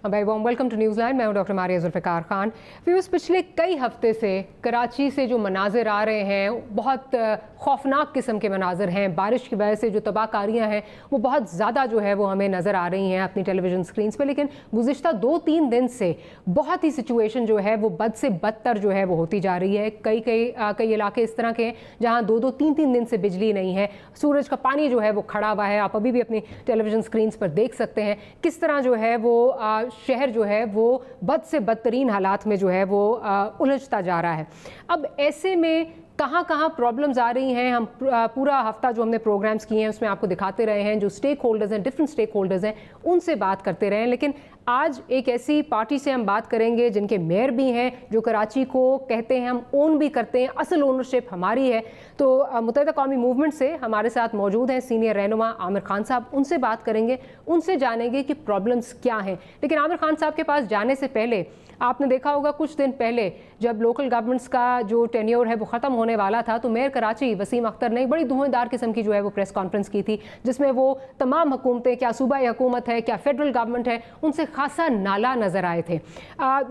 भाई warm welcome to news line. मैं हूं doctor Maria Zulfiqar Khan. Viewers, पिछले कई हफ्ते से कराची से जो मनाजिर आ रहे हैं बहुत खौफनाक किस्म के मनाजिर हैं। बारिश की वजह से जो तबाहकारियाँ हैं वो बहुत ज़्यादा जो है वो हमें नज़र आ रही हैं अपनी टेलीविज़न स्क्रीन पर। लेकिन गुज़िश्ता 2-3 दिन से बहुत ही सिचुएशन जो है वो बद से बदतर जो है वो होती जा रही है। कई इलाके इस तरह के हैं जहाँ 2-2, 3-3 दिन से बिजली नहीं है। सूरज का पानी जो है वो खड़ा हुआ है। आप अभी भी अपनी टेलीविज़न स्क्रीन पर देख सकते हैं किस तरह जो है वो शहर जो है वो बद से बदतरीन हालात में जो है वो उलझता जा रहा है। अब ऐसे में कहाँ कहाँ प्रॉब्लम्स आ रही हैं, हम पूरा हफ्ता जो हमने प्रोग्राम्स किए हैं उसमें आपको दिखाते रहे हैं। जो स्टेक होल्डर्स हैं, डिफरेंट स्टेक होल्डर्स हैं, उनसे बात करते रहे हैं। लेकिन आज एक ऐसी पार्टी से हम बात करेंगे जिनके मेयर भी हैं, जो कराची को कहते हैं हम ओन भी करते हैं, असल ओनरशिप हमारी है। तो मुत्तहिदा कौमी मूवमेंट से हमारे साथ मौजूद हैं सीनियर रहनुमा आमिर खान साहब। उनसे बात करेंगे, उनसे जानेंगे कि प्रॉब्लम्स क्या हैं। लेकिन आमिर खान साहब के पास जाने से पहले आपने देखा होगा कुछ दिन पहले जब लोकल गवर्नमेंट्स का जो टेन्योर है वो ख़त्म होने वाला था, तो मेयर कराची वसीम अख्तर ने बड़ी धुआंधार किस्म की जो है वो प्रेस कॉन्फ्रेंस की थी, जिसमें वो तमाम हुकूमतें, क्या सूबाई हुकूमत है, क्या फेडरल गवर्नमेंट है, उनसे खासा नाला नज़र आए थे।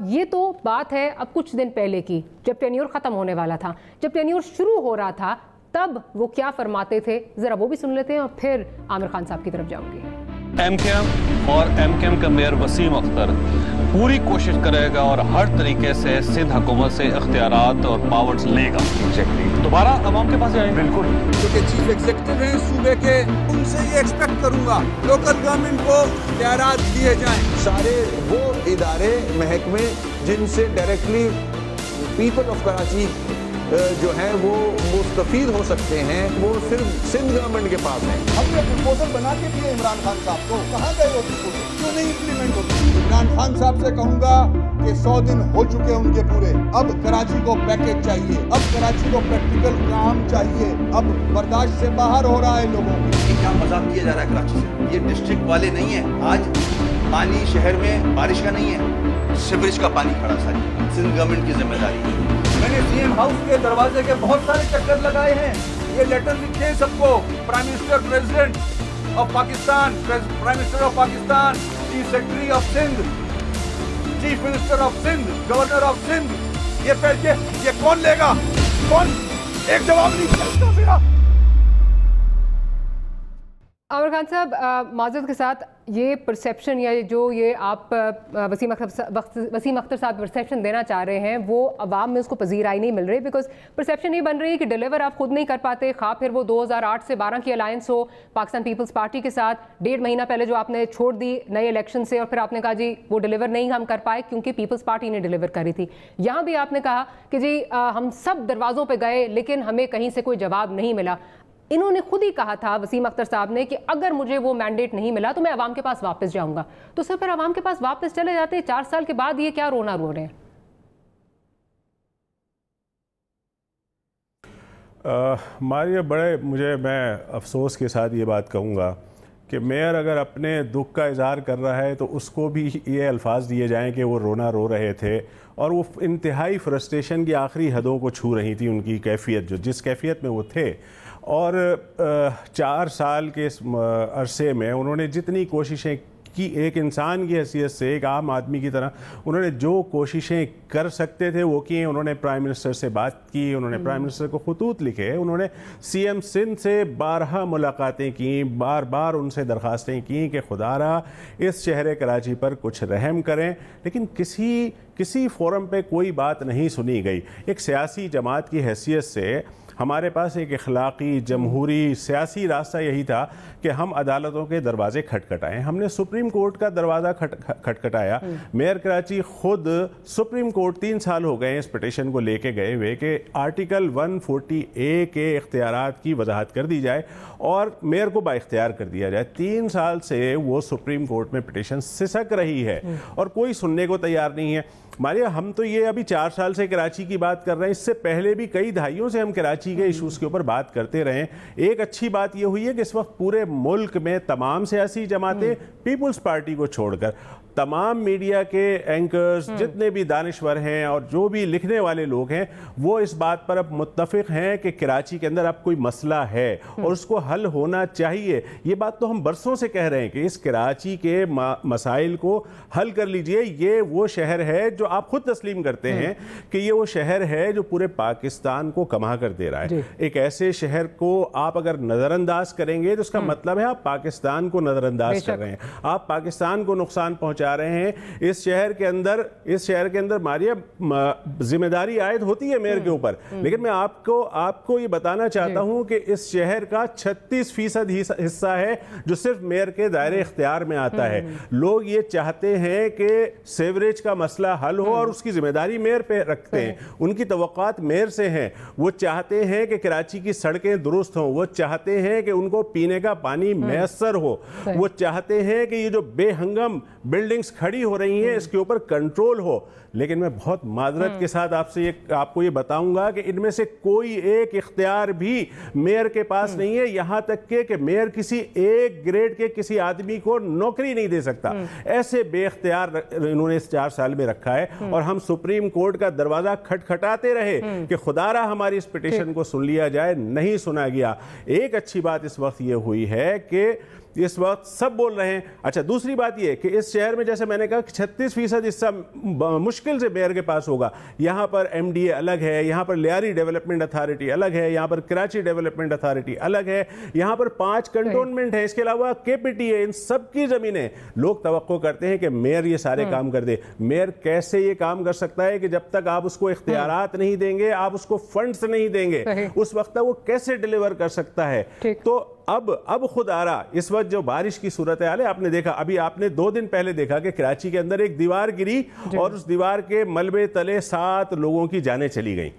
ये तो बात है अब कुछ दिन पहले की, जब टेन्योर ख़त्म होने वाला था। जब टेन्योर शुरू हो रहा था तब वो क्या फरमाते थे, ज़रा वो भी सुन लेते हैं और फिर आमिर खान साहब की तरफ जाऊँगी। एमकेएम और एमकेएम का मेयर वसीम अख्तर पूरी कोशिश करेगा और हर तरीके से सिंध हुकूमत से इख्तियारात और पावर्स लेगा। दोबारा अवाम के पास जाएंगे। बिल्कुल, क्योंकि चीफ एग्जीक्यूटिव हैं सूबे के, उनसे ये एक्सपेक्ट करूंगा लोकल गवर्नमेंट को इख्तियारात दिए जाएं। सारे वो इदारे महकमे जिनसे डायरेक्टली पीपल ऑफ कराची जो है वो मुस्तफीद हो सकते हैं, वो सिर्फ सिंध गवर्नमेंट के पास है। हमने प्रपोजल बना के दिए इमरान खान साहब को, कहाँ गए वो प्रपोजल, क्यों नहीं इम्प्लीमेंट होती? इमरान खान साहब से कहूँगा कि 100 दिन हो चुके हैं उनके पूरे, अब कराची को पैकेज चाहिए, अब कराची को प्रैक्टिकल काम चाहिए, अब बर्दाश्त से बाहर हो रहा है लोगों को। क्या मजाक किया जा रहा है कराची से? ये डिस्ट्रिक्ट वाले नहीं है, आज पानी शहर में बारिश का नहीं है, सीवरेज का पानी खड़ा सारी सिंध गवर्नमेंट की जिम्मेदारी है। मैंने सीएम हाउस के दरवाजे के बहुत सारे चक्कर लगाए हैं, ये लेटर लिखे हैं सबको, prime minister, president of Pakistan, prime minister of Pakistan, chief secretary of Sindh, chief minister of Sindh, governor of Sindh. ये पैसे ये कौन लेगा? कौन? एक जवाब नहीं मिलता मेरा। आमिर खान साहब, माजरत के साथ ये परसेप्शन या जो ये आप वसीम अख्तर साहब परसेप्शन देना चाह रहे हैं वो अवाम में उसको पजीराई नहीं मिल रही, बिकॉज परसेप्शन ये बन रही है कि डिलीवर आप खुद नहीं कर पाते। खा फिर वो 2008 से 12 की अलायंस हो पाकिस्तान पीपल्स पार्टी के साथ, 1.5 महीना पहले जो आपने छोड़ दी नए इलेक्शन से, और फिर आपने कहा जी वो डिलीवर नहीं हम कर पाए क्योंकि पीपल्स पार्टी ने डिलीवर करी थी। यहाँ भी आपने कहा कि जी हम सब दरवाज़ों पर गए लेकिन हमें कहीं से कोई जवाब नहीं मिला। इन्होंने खुद ही कहा था वसीम अख्तर साहब ने कि अगर मुझे वो मैंडेट नहीं मिला तो मैं अवाम के पास वापस जाऊंगा। तो सर फिर अवाम के पास वापस चले जाते हैं 4 साल के बाद, ये क्या रोना रो रहे हैं? मारिया, मैं अफसोस के साथ ये बात कहूँगा कि मेयर अगर अपने दुख का इजहार कर रहा है तो उसको भी ये अल्फाज दिए जाएं कि वो रोना रो रहे थे और वो इंतहाई फ्रस्ट्रेशन की आखिरी हदों को छू रही थी उनकी कैफियत, जो जिस कैफियत में वो थे। और 4 साल के अरसे में उन्होंने जितनी कोशिशें की, एक इंसान की हैसियत से, एक आम आदमी की तरह उन्होंने जो कोशिशें कर सकते थे वो किए। उन्होंने प्राइम मिनिस्टर से बात की, उन्होंने प्राइम मिनिस्टर को खतूत लिखे, उन्होंने सीएम सिंध से 12 मुलाकातें की, बार बार उनसे दरख्वास्तें की कि खुदारा इस शहर कराची पर कुछ रहम करें, लेकिन किसी फोरम पे कोई बात नहीं सुनी गई। एक सियासी जमात की हैसियत से हमारे पास एक इखलाकी जमहूरी सियासी रास्ता यही था कि हम अदालतों के दरवाजे खटखटाएं। हमने सुप्रीम कोर्ट का दरवाज़ा खटखटाया। मेयर कराची खुद सुप्रीम कोर्ट 3 साल हो गए इस पिटीशन को लेके गए हुए कि आर्टिकल 140A के इख्तियारात की वजाहत कर दी जाए और मेयर को बाइख्तियार कर दिया जाए। 3 साल से वो सुप्रीम कोर्ट में पिटीशन सिसक रही है और कोई सुनने को तैयार नहीं है। मारिया, हम तो ये अभी 4 साल से कराची की बात कर रहे हैं, इससे पहले भी कई दहाइयों से हम कराची के इशूज़ के ऊपर बात करते रहे। एक अच्छी बात ये हुई है कि इस वक्त पूरे मुल्क में तमाम सियासी जमातें पीपल्स पार्टी को छोड़कर तमाम मीडिया के एंकर्स, जितने भी दानिश्वर हैं और जो भी लिखने वाले लोग हैं, वो इस बात पर अब मुत्तफिक हैं कि कराची के अंदर अब कोई मसला है और उसको हल होना चाहिए। ये बात तो हम बरसों से कह रहे हैं कि इस कराची के मसाइल को हल कर लीजिए। ये वो शहर है जो आप खुद तस्लीम करते हैं कि ये वो शहर है जो पूरे पाकिस्तान को कमा कर दे रहा है। एक ऐसे शहर को आप अगर नजरअंदाज करेंगे तो उसका मतलब है आप पाकिस्तान को नजरअंदाज कर रहे हैं, आप पाकिस्तान को नुकसान पहुंचा रहे हैं। इस शहर के अंदर मारिया जिम्मेदारी आयद होती है मेयर के ऊपर, लेकिन मैं आपको ये बताना चाहता हूं कि इस शहर का 36% हिस्सा है जो सिर्फ मेयर के दायरे इख्तियार में आता है। लोग ये चाहते हैं कि सीवरेज का मसला हल हो और उसकी जिम्मेदारी मेयर पे रखते हैं। उनकी तवक्कात मेयर से हैं। वो चाहते हैं कि कराची की सड़कें दुरुस्त हों, वो चाहते हैं कि उनको पीने का पानी मैसर हो, वो चाहते हैं कि ये जो बेहंगम बिल्डिंग्स खड़ी हो रही हैं इसके ऊपर कंट्रोल हो। लेकिन मैं बहुत माजरत के साथ आपको ये बताऊंगा कि इनमें से कोई एक इख्तियार भी मेयर के पास नहीं है, यहां तक कि मेयर किसी एक ग्रेड के किसी आदमी को नौकरी नहीं दे सकता। ऐसे बेख्तियार इन्होंने इस 4 साल में रखा है और हम सुप्रीम कोर्ट का दरवाजा खटखटाते रहे कि खुदारा हमारी इस पिटीशन को सुन लिया जाए, नहीं सुना गया। एक अच्छी बात इस वक्त ये हुई है कि इस वक्त सब बोल रहे हैं। अच्छा, दूसरी बात यह कि इस शहर में जैसे मैंने कहा 36% हिस्सा मुश्किल से मेयर के पास होगा। यहाँ पर MDA अलग है, यहाँ पर लियारी डेवलपमेंट अथॉरिटी अलग है, यहाँ पर कराची डेवलपमेंट अथॉरिटी अलग है, यहाँ पर 5 कंटोनमेंट है, इसके अलावा KPT है। इन सब की ज़मीनें लोग तवक्को करते हैं कि मेयर ये सारे काम कर दे। मेयर कैसे ये काम कर सकता है कि जब तक आप उसको इख्तियारात नहीं देंगे, आप उसको फंड्स नहीं देंगे, उस वक्त वो कैसे डिलीवर कर सकता है? तो अब खुद आ रहा इस वक्त जो बारिश की सूरत हाल है, आपने देखा, अभी आपने 2 दिन पहले देखा कि कराची के अंदर एक दीवार गिरी और उस दीवार के मलबे तले 7 लोगों की जानें चली गई।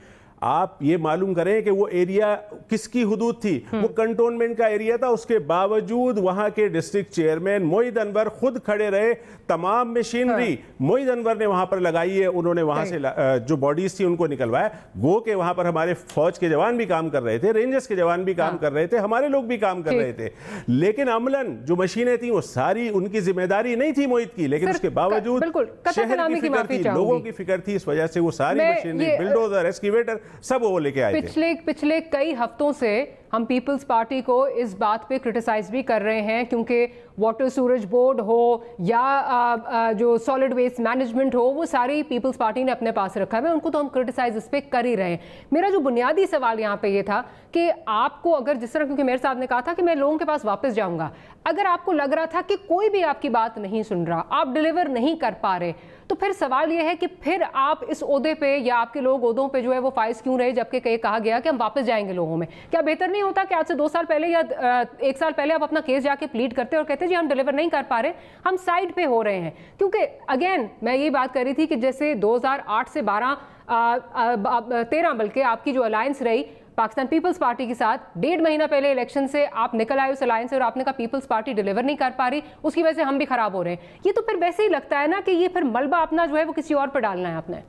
आप ये मालूम करें कि वो एरिया किसकी हुदूद थी? वो कंटोनमेंट का एरिया था। उसके बावजूद वहां के डिस्ट्रिक्ट चेयरमैन मोहिद अनवर खुद खड़े रहे, तमाम मशीनरी मोहिद अनवर ने वहां पर लगाई है। उन्होंने वहां से जो बॉडीज थी उनको निकलवाया। गो के वहां पर हमारे फौज के जवान भी काम कर रहे थे, रेंजर्स के जवान भी काम कर रहे थे, हमारे लोग भी काम कर रहे थे, लेकिन अमलन जो मशीनें थी वो सारी उनकी जिम्मेदारी नहीं थी मोहिद की। लेकिन उसके बावजूद शहर की फिक्र थी, लोगों की फिक्र थी, इस वजह से वो सारी मशीनरी, बिल्डोजर, एक्सकेवेटर सब वो लेके आए थे। पिछले कई हफ्तों से हम पीपल्स पार्टी को इस बात पे क्रिटिसाइज भी कर रहे हैं, क्योंकि वाटर सूरज बोर्ड हो या जो सॉलिड वेस्ट मैनेजमेंट हो, वो सारी पीपल्स पार्टी ने अपने पास रखा है। उनको तो हम क्रिटिसाइज इस पे कर ही रहे हैं। मेरा जो बुनियादी सवाल यहाँ पे ये था कि आपको अगर जिस तरह, क्योंकि मेयर साहब ने कहा था कि मैं लोगों के पास वापस जाऊंगा, अगर आपको लग रहा था कि कोई भी आपकी बात नहीं सुन रहा, आप डिलीवर नहीं कर पा रहे, तो फिर सवाल यह है कि फिर आप इस ओहदे पे या आपके लोग ओहदों पे जो है वो फाइज क्यों रहे, जबकि कहा गया कि हम वापस जाएंगे लोगों में? क्या बेहतर नहीं होता कि आज से 2 साल पहले या 1 साल पहले आप अपना केस जाके प्लीड करते और कहते जी हम डिलीवर नहीं कर पा रहे, हम साइड पे हो रहे हैं? क्योंकि अगेन मैं ये बात कर रही थी कि जैसे 2008 से 13 बल्कि आपकी जो अलायंस रही पाकिस्तान पीपल्स पार्टी के साथ, 1.5 महीना पहले इलेक्शन से आप निकल आए उस अलायंस से और आपने कहा पीपल्स पार्टी डिलीवर नहीं कर पा रही, उसकी वजह से हम भी खराब हो रहे हैं। ये तो फिर वैसे ही लगता है ना कि ये फिर मलबा अपना जो है वो किसी और पर डालना है आपने।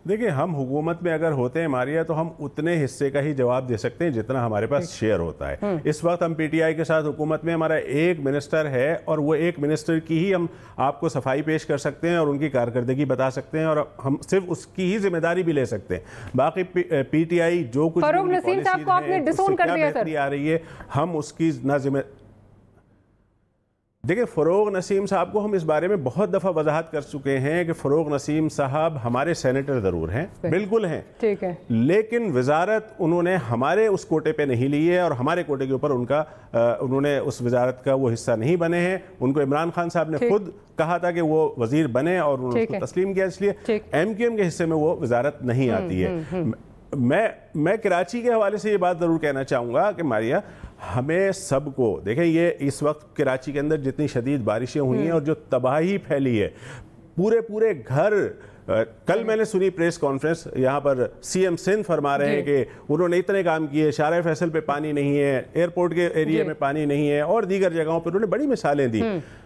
देखिए, हम हुकूमत में अगर होते हैं मारिया, तो हम उतने हिस्से का ही जवाब दे सकते हैं जितना हमारे पास शेयर होता है। इस वक्त हम PTI के साथ हुकूमत में, हमारा एक मिनिस्टर है और वो एक मिनिस्टर की ही हम आपको सफाई पेश कर सकते हैं और उनकी कारकर्दगी बता सकते हैं और हम सिर्फ उसकी ही जिम्मेदारी भी ले सकते हैं। बाकी PTI जो कुछ फरूक नसीम साहब को आपने डिसोन कर दिया सर, आ रही है, हम उसकी ना देखिए, फ़रोग नसीम साहब को हम इस बारे में बहुत दफ़ा वजाहत कर चुके हैं कि फ़रोग नसीम साहब हमारे सेनेटर ज़रूर हैं, बिल्कुल हैं, ठीक है, लेकिन वजारत उन्होंने हमारे उस कोटे पे नहीं ली है और हमारे कोटे के ऊपर उन्होंने उस वजारत का वो हिस्सा नहीं बने हैं। उनको इमरान खान साहब ने खुद कहा था कि वो वजीर बने और उन्होंने उसको तस्लीम किया, इसलिए MQM के हिस्से में वो वजारत नहीं आती है। मैं कराची के हवाले से ये बात ज़रूर कहना चाहूँगा कि मारिया, हमें सबको देखें, ये इस वक्त कराची के अंदर जितनी शदीद बारिशें हुई हैं और जो तबाही फैली है, पूरे घर, कल मैंने सुनी प्रेस कॉन्फ्रेंस, यहाँ पर CM सिंध फरमा रहे हैं कि उन्होंने इतने काम किए, शारा फैसल पे पानी नहीं है, एयरपोर्ट के एरिया में पानी नहीं है और दीगर जगहों पर उन्होंने बड़ी मिसालें दी।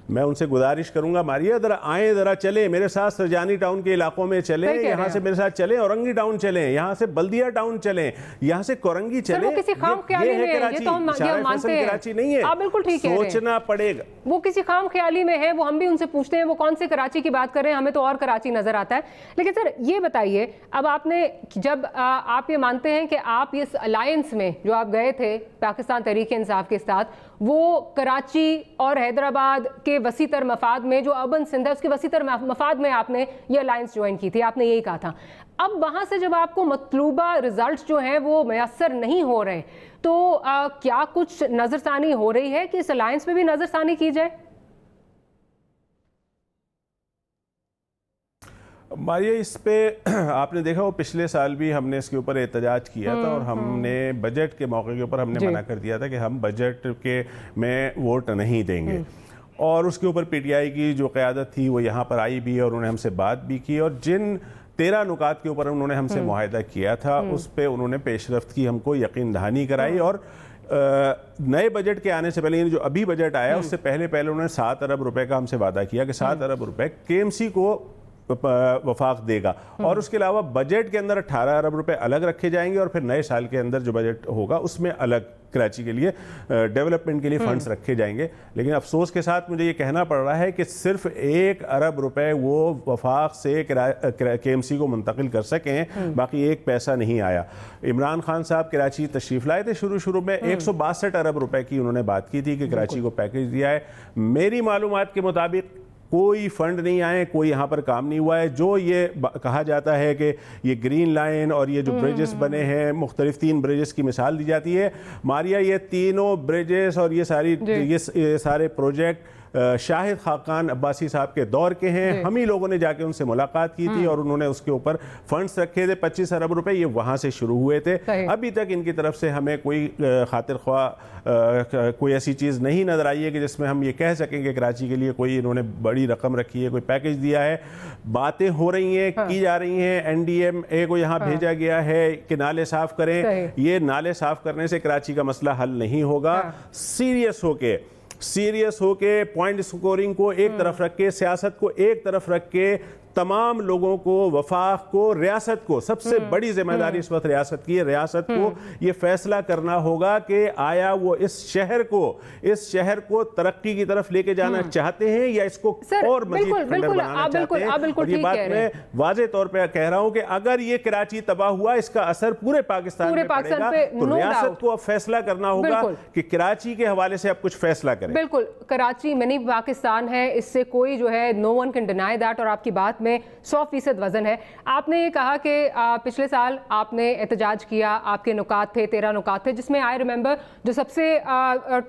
मैं उनसे गुजारिश करूंगा, मारिया जरा आए, जरा चले मेरे साथ, सरजानी टाउन के इलाकों में चले, यहाँ से मेरे साथ चले, औरंगी टाउन चले, यहाँ से बल्दिया टाउन चले, यहाँ से कोरंगी चले। वो किसी खाम ख्याली में है, ये तो हम मानते हैं, कराची नहीं है। आप बिल्कुल ठीक है, सोचना पड़ेगा। वो किसी खाम ख्याली में है, वो हम भी उनसे पूछते हैं वो कौन से कराची की बात कर रहे हैं, हमें तो और कराची नजर आता है। लेकिन सर ये बताइए, अब आपने जब आप ये मानते हैं कि आप इस अलायंस में जो आप गए थे पाकिस्तान तहरीक इंसाफ के साथ, वो कराची और हैदराबाद के वसीतर मफाद में, जो अर्बन सिंध है उसके वसीतर मफाद में आपने ये अलायंस ज्वाइन की थी, आपने यही कहा था। अब वहां से जब आपको मतलूबा रिजल्ट्स जो हैं वो मैसर नहीं हो रहे, तो क्या कुछ नजरसानी हो रही है कि इस अलायंस में भी नजरसानी की जाए? मारिया, इस पे आपने देखा वो पिछले साल भी हमने इसके ऊपर एहतजाज किया था और हमने बजट के मौके के ऊपर हमने मना कर दिया था कि हम बजट के में वोट नहीं देंगे। और उसके ऊपर पीटीआई की जो क़यादत थी वो यहाँ पर आई भी और उन्होंने हमसे बात भी की, और जिन 13 नुकात के ऊपर उन्होंने हमसे मुआहिदा किया था उस पर उन्होंने पेशरफ्त की, हमको यकीन दहानी कराई। और नए बजट के आने से पहले, जो अभी बजट आया उससे पहले उन्होंने 7 अरब रुपए का हमसे वादा किया कि 7 अरब रुपए केएमसी को वफाक देगा, और उसके अलावा बजट के अंदर 18 अरब रुपए अलग रखे जाएंगे, और फिर नए साल के अंदर जो बजट होगा उसमें अलग कराची के लिए डेवलपमेंट के लिए फंड्स रखे जाएंगे। लेकिन अफसोस के साथ मुझे ये कहना पड़ रहा है कि सिर्फ 1 अरब रुपए वो वफाक से केएमसी को मुंतकिल कर सकें, बाकी 1 पैसा नहीं आया। इमरान खान साहब कराची तशरीफ लाए थे, शुरू में 162 अरब रुपए की उन्होंने बात की थी कि कराची को पैकेज दिया है। मेरी मालूमात के मुताबिक कोई फंड नहीं आए, कोई यहाँ पर काम नहीं हुआ है। जो ये कहा जाता है कि ये ग्रीन लाइन और ये जो ब्रिजेस बने हैं, मुख्तलिफ 3 ब्रिजेस की मिसाल दी जाती है मारिया, ये तीनों ब्रिजेस और ये सारे प्रोजेक्ट शाहिद खाकान अब्बासी साहब के दौर के हैं। हम ही लोगों ने जाके उनसे मुलाकात की थी और उन्होंने उसके ऊपर फंड्स रखे थे 25 अरब रुपए, ये वहाँ से शुरू हुए थे। अभी तक इनकी तरफ से हमें कोई खातिर ख्वाह कोई ऐसी चीज़ नहीं नजर आई है कि जिसमें हम ये कह सकें कि कराची के लिए कोई इन्होंने बड़ी रकम रखी है, कोई पैकेज दिया है। बातें हो रही हैं, की जा रही हैं, NDMA को यहाँ भेजा गया है कि नाले साफ करें। ये नाले साफ करने से कराची का मसला हल नहीं होगा। सीरियस होके पॉइंट स्कोरिंग को एक तरफ रख के, सियासत को एक तरफ रख के, तमाम लोगों को, वफाक को, रियासत को, सबसे बड़ी जिम्मेदारी इस वक्त रियासत की है। रियासत को ये फैसला करना होगा कि आया वो इस शहर को तरक्की की तरफ लेके जाना चाहते हैं या इसको और मजीद खंडर बनाना चाहते हैं। और ये बात मैं वाज़े तौर पे कह रहा हूं कि अगर ये कराची तबाह हुआ, इसका असर पूरे पाकिस्तान में पड़ेगा। तो रियासत को अब फैसला करना होगा कि कराची के हवाले से अब कुछ फैसला करें। बिल्कुल, कराची मिनी पाकिस्तान है, इससे कोई जो है no one can deny that, और आपकी बात में 100% वजन है। आपने ये कहा कि पिछले साल आपने एहतजाज किया, आपके नुकात थे, 13 नुकात थे, जिसमें आई रिमेंबर जो सबसे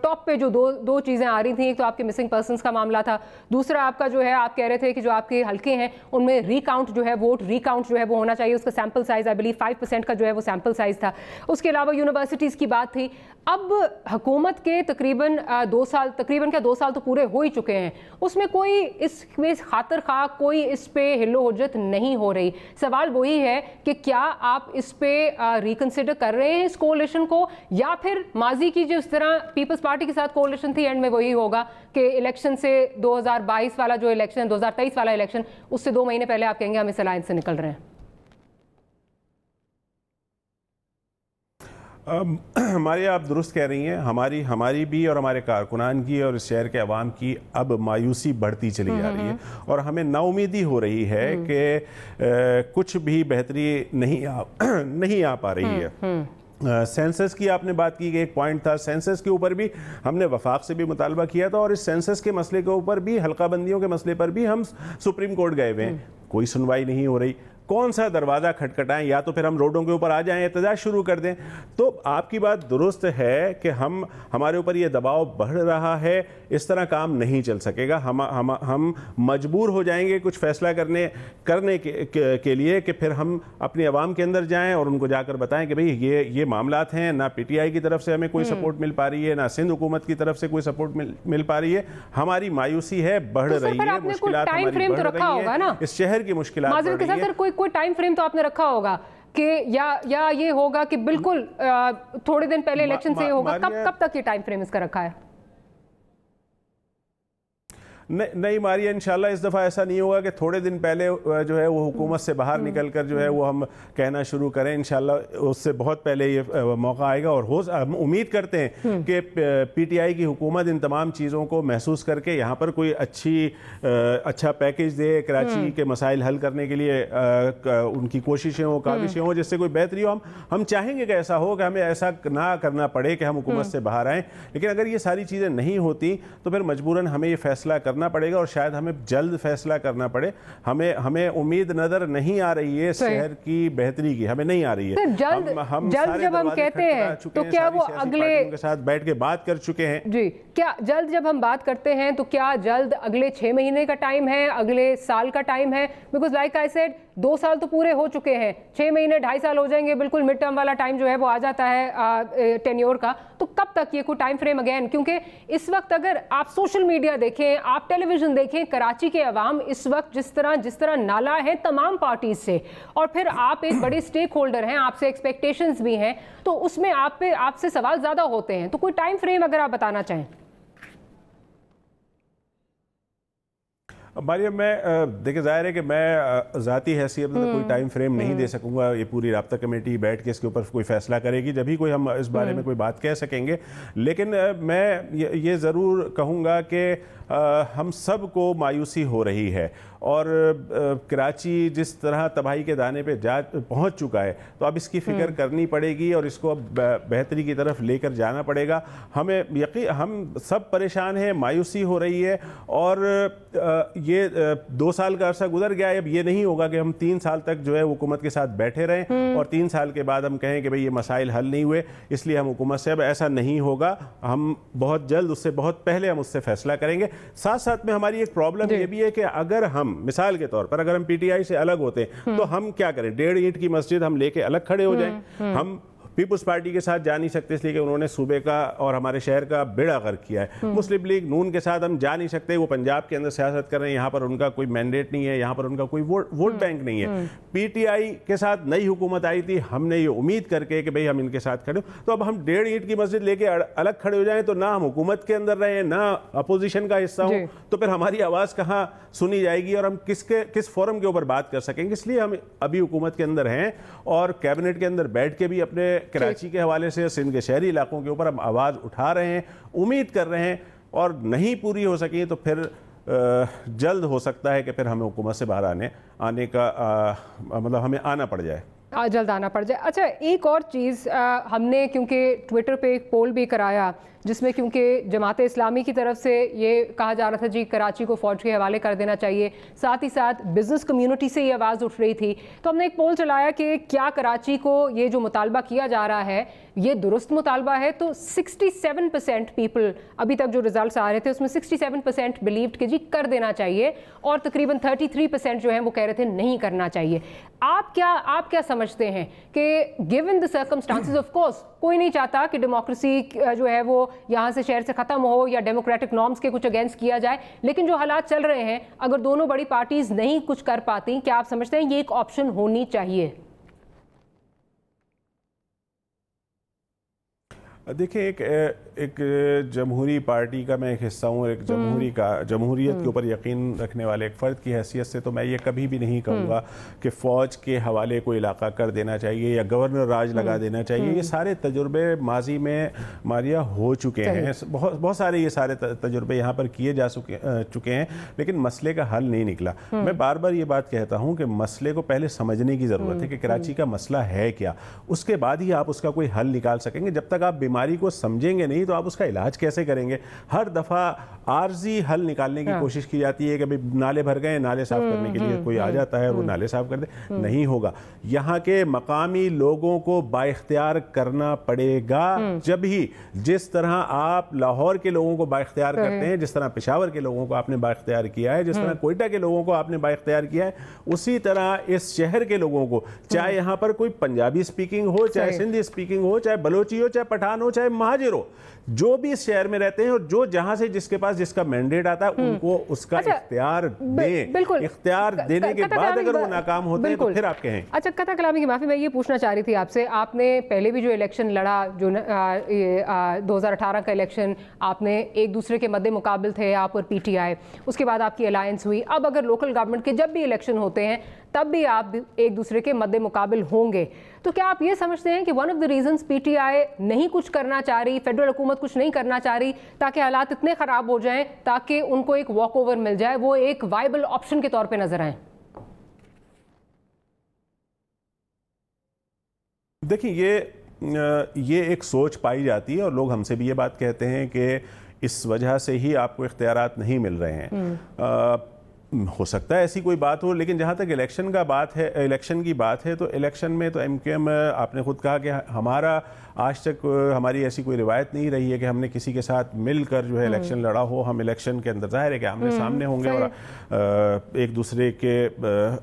टॉप पे जो दो चीज़ें आ रही थी, एक तो आपके मिसिंग पर्सनस का मामला था, दूसरा आपका जो है आप कह रहे थे कि जो आपके हल्के हैं उनमें रिकाउंट जो है, वोट रिकाउंट जो है वो होना चाहिए, उसका सैंपल साइज आई बिलीव 5% का जो है वो सैंपल साइज था। उसके अलावा यूनिवर्सिटीज़ की बात थी। अब हुकूमत के तकरीबन 2 साल तो पूरे हो ही चुके हैं, उसमें कोई इसमें खातिर खा कोई इस पे हिल्लो हुज्जत नहीं हो रही। सवाल वही है कि क्या आप इस पे रिकंसिडर कर रहे हैं इस कोalition को, या फिर माजी की जिस तरह पीपल्स पार्टी के साथ कोalition थी, एंड में वही होगा कि इलेक्शन से 2022 वाला जो इलेक्शन, 2023 वाला इलेक्शन, उससे 2 महीने पहले आप कहेंगे हम इस अलायंस से निकल रहे हैं? हमारी आप दुरुस्त कह रही हैं, हमारी भी और हमारे कारकुनान की और इस शहर के अवाम की अब मायूसी बढ़ती चली जा रही है और हमें नाउमीदी हो रही है कि कुछ भी बेहतरी नहीं आ पा रही है। सेंसस की आपने बात की कि एक पॉइंट था, सेंसस के ऊपर भी हमने वफाक से भी मुतालबा किया था और इस सेंसस के मसले के ऊपर भी, हल्का बंदियों के मसले पर भी हम सुप्रीम कोर्ट गए हुए हैं, कोई सुनवाई नहीं हो रही। कौन सा दरवाज़ा खटखटाएं, या तो फिर हम रोडों के ऊपर आ जाएं, एहतजाज शुरू कर दें। तो आपकी बात दुरुस्त है कि हमारे ऊपर ये दबाव बढ़ रहा है, इस तरह काम नहीं चल सकेगा। हम मजबूर हो जाएंगे कुछ फैसला करने के लिए कि फिर हम अपनी आवाम के अंदर जाएं और उनको जाकर बताएं कि भाई ये मामलात हैं, ना पीटीआई की तरफ से हमें कोई सपोर्ट मिल पा रही है, ना सिंध हुकूमत की तरफ से कोई सपोर्ट मिल पा रही है। हमारी मायूसी है, बढ़ रही है, मुश्किलात हमारी बढ़ रही है, इस शहर की मुश्किलात बढ़ रही है। कोई टाइम फ्रेम तो आपने रखा होगा कि या ये होगा कि बिल्कुल थोड़े दिन पहले इलेक्शन से होगा, कब तक ये टाइम फ्रेम इसका रखा है? नहीं मारिया, इंशाल्लाह इस दफ़ा ऐसा नहीं होगा कि थोड़े दिन पहले जो है वो हुकूमत से बाहर निकलकर जो है वो हम कहना शुरू करें। इंशाल्लाह उससे बहुत पहले ये मौका आएगा और हम उम्मीद करते हैं कि पीटीआई की हुकूमत इन तमाम चीज़ों को महसूस करके यहाँ पर कोई अच्छा पैकेज दे, कराची के मसाइल हल करने के लिए उनकी कोशिशें हो, काविशें हो, जिससे कोई बेहतरी हो। हम चाहेंगे कि ऐसा हो कि हमें ऐसा ना करना पड़े कि हम हुकूमत से बाहर आएँ, लेकिन अगर ये सारी चीज़ें नहीं होती तो फिर मजबूरन हमें ये फैसला करना पड़ेगा और शायद हमें जल्द फैसला करना पड़े। हमें उम्मीद नजर नहीं आ रही है शहर की बेहतरी की, हमें नहीं आ रही है। जल्द जब हम कहते हैं तो क्या वो अगले के साथ बैठ के बात कर चुके हैं जी, क्या जल्द जब हम बात करते हैं तो क्या जल्द अगले 6 महीने का टाइम है, अगले साल का टाइम है? बिकॉज लाइक आई सेड 2 साल तो पूरे हो चुके हैं, 6 महीने 2.5 साल हो जाएंगे, बिल्कुल मिड टर्म वाला टाइम जो है वो आ जाता है टेन्योर का। तो कब तक ये कोई टाइम फ्रेम अगेन? क्योंकि इस वक्त अगर आप सोशल मीडिया देखें, आप टेलीविजन देखें, कराची के अवाम इस वक्त जिस तरह नाला है तमाम पार्टीज से, और फिर आप एक बड़े स्टेक होल्डर हैं, आपसे एक्सपेक्टेशंस भी हैं, तो उसमें आपसे सवाल ज्यादा होते हैं। तो कोई टाइम फ्रेम अगर आप बताना चाहें। मारिया, मैं देखिए जाहिर है कि मैं ज़ाती हैसियत में कोई टाइम फ्रेम नहीं दे सकूंगा। ये पूरी राब्ता कमेटी बैठ के इसके ऊपर कोई फैसला करेगी, जब ही कोई हम इस बारे में कोई बात कह सकेंगे। लेकिन मैं ये ज़रूर कहूँगा कि हम सब को मायूसी हो रही है और कराची जिस तरह तबाही के दाने पे पहुंच चुका है, तो अब इसकी फ़िक्र करनी पड़ेगी और इसको अब बेहतरी की तरफ लेकर जाना पड़ेगा। हम सब परेशान हैं, मायूसी हो रही है और ये 2 साल का अरसा गुजर गया है। अब ये नहीं होगा कि हम 3 साल तक जो है हुकूमत के साथ बैठे रहें और 3 साल के बाद हम कहें कि भाई ये मसाइल हल नहीं हुए इसलिए हम हुकूमत से, अब ऐसा नहीं होगा। हम बहुत जल्द, उससे बहुत पहले हम उससे फैसला करेंगे। साथ साथ में हमारी एक प्रॉब्लम ये भी है कि अगर हम मिसाल के तौर पर अगर हम पीटीआई से अलग होते हैं तो हम क्या करें? 1.5 ईंट की मस्जिद हम लेके अलग खड़े हो जाएं। हम पीपुल्स पार्टी के साथ जा नहीं सकते इसलिए कि उन्होंने सूबे का और हमारे शहर का बेड़ा गर्क किया है। मुस्लिम लीग नून के साथ हम जा नहीं सकते, वो पंजाब के अंदर सियासत कर रहे हैं, यहाँ पर उनका कोई मैंडेट नहीं है, यहाँ पर उनका कोई वोट बैंक नहीं है। पीटीआई के साथ नई हुकूमत आई थी, हमने ये उम्मीद करके कि भाई हम इनके साथ खड़े, तो अब हम 1.5 ईंट की मस्जिद लेके अलग खड़े हो जाएं तो ना हम हुकूमत के अंदर रहे, ना अपोजिशन का हिस्सा हो, तो फिर हमारी आवाज़ कहाँ सुनी जाएगी और हम किस फोरम के ऊपर बात कर सकेंगे? इसलिए हम अभी हुकूमत के अंदर हैं और कैबिनेट के अंदर बैठ के भी अपने कराची के हवाले से सिंध के शहरी इलाकों के ऊपर हम आवाज़ उठा रहे हैं, उम्मीद कर रहे हैं, और नहीं पूरी हो सकी तो फिर जल्द हो सकता है कि फिर हमें हुकूमत से बाहर आने का मतलब हमें आना पड़ जाए, जल्द आना पड़ जाए। अच्छा, एक और चीज़ हमने क्योंकि ट्विटर पे एक पोल भी कराया जिसमें क्योंकि जमात इस्लामी की तरफ से ये कहा जा रहा था जी कराची को फ़ौज के हवाले कर देना चाहिए, साथ ही साथ बिज़नेस कम्युनिटी से ये आवाज़ उठ रही थी, तो हमने एक पोल चलाया कि क्या कराची को ये जो मुतालबा किया जा रहा है ये दुरुस्त मुतालबा है? तो 67% पीपल, अभी तक जो रिजल्ट्स आ रहे थे उसमें 67% बिलीव्ड कि जी कर देना चाहिए और तकरीबन 33% जो है वो कह रहे थे नहीं करना चाहिए। आप क्या समझते हैं कि given the circumstances, of course कोई नहीं चाहता कि डेमोक्रेसी जो है वो यहाँ से शहर से ख़त्म हो या डेमोक्रेटिक नॉर्म्स के कुछ अगेंस्ट किया जाए, लेकिन जो हालात चल रहे हैं अगर दोनों बड़ी पार्टीज नहीं कुछ कर पाती, क्या आप समझते हैं ये एक ऑप्शन होनी चाहिए? देखिए, एक जमहूरी पार्टी का मैं एक हिस्सा हूँ, एक जमहूरियत के ऊपर यकीन रखने वाले एक फ़र्द की हैसियत से तो मैं ये कभी भी नहीं कहूँगा कि फ़ौज के हवाले कोई इलाका कर देना चाहिए या गवर्नर राज लगा देना चाहिए। ये सारे तजुर्बे माजी में मारिया हो चुके हैं, बहुत सारे ये सारे तजुर्बे यहाँ पर किए जा चुके हैं, लेकिन मसले का हल नहीं निकला। मैं बार बार ये बात कहता हूँ कि मसले को पहले समझने की ज़रूरत है कि कराची का मसला है क्या, उसके बाद ही आप उसका कोई हल निकाल सकेंगे। जब तक आप बीमारी को समझेंगे नहीं तो आप उसका इलाज कैसे करेंगे? हर दफ़ा आर्जी हल निकालने की कोशिश की जाती है कि भाई नाले भर गए, नाले साफ करने के लिए कोई आ जाता है वो नाले साफ कर दे। नहीं होगा, यहाँ के मकामी लोगों को बाइख्तियार करना पड़ेगा। जब ही जिस तरह आप लाहौर के लोगों को बाइख्तियार करते हैं, जिस तरह पेशावर के लोगों को आपने बाइख्तियार किया है, जिस तरह कोयटा के लोगों को आपने बाइख्तियार किया है, उसी तरह इस शहर के लोगों को, चाहे यहाँ पर कोई पंजाबी स्पीकिंग हो, चाहे सिंधी स्पीकिंग हो, चाहे बलोची हो, चाहे पठान मुसलमान हो चाहे महाजिर हो, जो भी इस शहर में रहते हैं और जो जहां से जिसके पास जिसका मैंडेट आता है उनको उसका इख्तियार दें। बिल्कुल, इख्तियार देने के बाद अगर वो नाकाम होते हैं तो फिर आप कहें। अच्छा, कथा कलामी की माफी, मैं ये पूछना चाह रही थी आपसे, आपने पहले भी जो इलेक्शन लड़ा, जो 2018 का इलेक्शन, आपने एक दूसरे के मद्दे मुकाबिल थे आप और पीटीआई, उसके बाद आपकी अलायंस हुई। अब अगर लोकल गवर्नमेंट के जब भी इलेक्शन होते हैं तब भी आप एक दूसरे के मद्दे मुकाबिल होंगे, तो क्या आप ये समझते हैं कि one of the reasons PTI नहीं कुछ करना चाह रही, फेडरल हुकूमत कुछ नहीं करना चाह रही, ताकि हालात इतने खराब हो जाएं ताकि उनको एक वॉक ओवर मिल जाए, वो एक वाइबल ऑप्शन के तौर पे नजर आए? देखिए, ये एक सोच पाई जाती है और लोग हमसे भी ये बात कहते हैं कि इस वजह से ही आपको इख्तियारात नहीं मिल रहे हैं। हो सकता है ऐसी कोई बात हो, लेकिन जहाँ तक इलेक्शन की बात है तो इलेक्शन में तो एमकेएम, आपने खुद कहा कि हमारा आज तक हमारी ऐसी कोई रिवायत नहीं रही है कि हमने किसी के साथ मिलकर जो है इलेक्शन लड़ा हो। हम इलेक्शन के अंदर जाहिर है कि आमने सामने होंगे और एक दूसरे के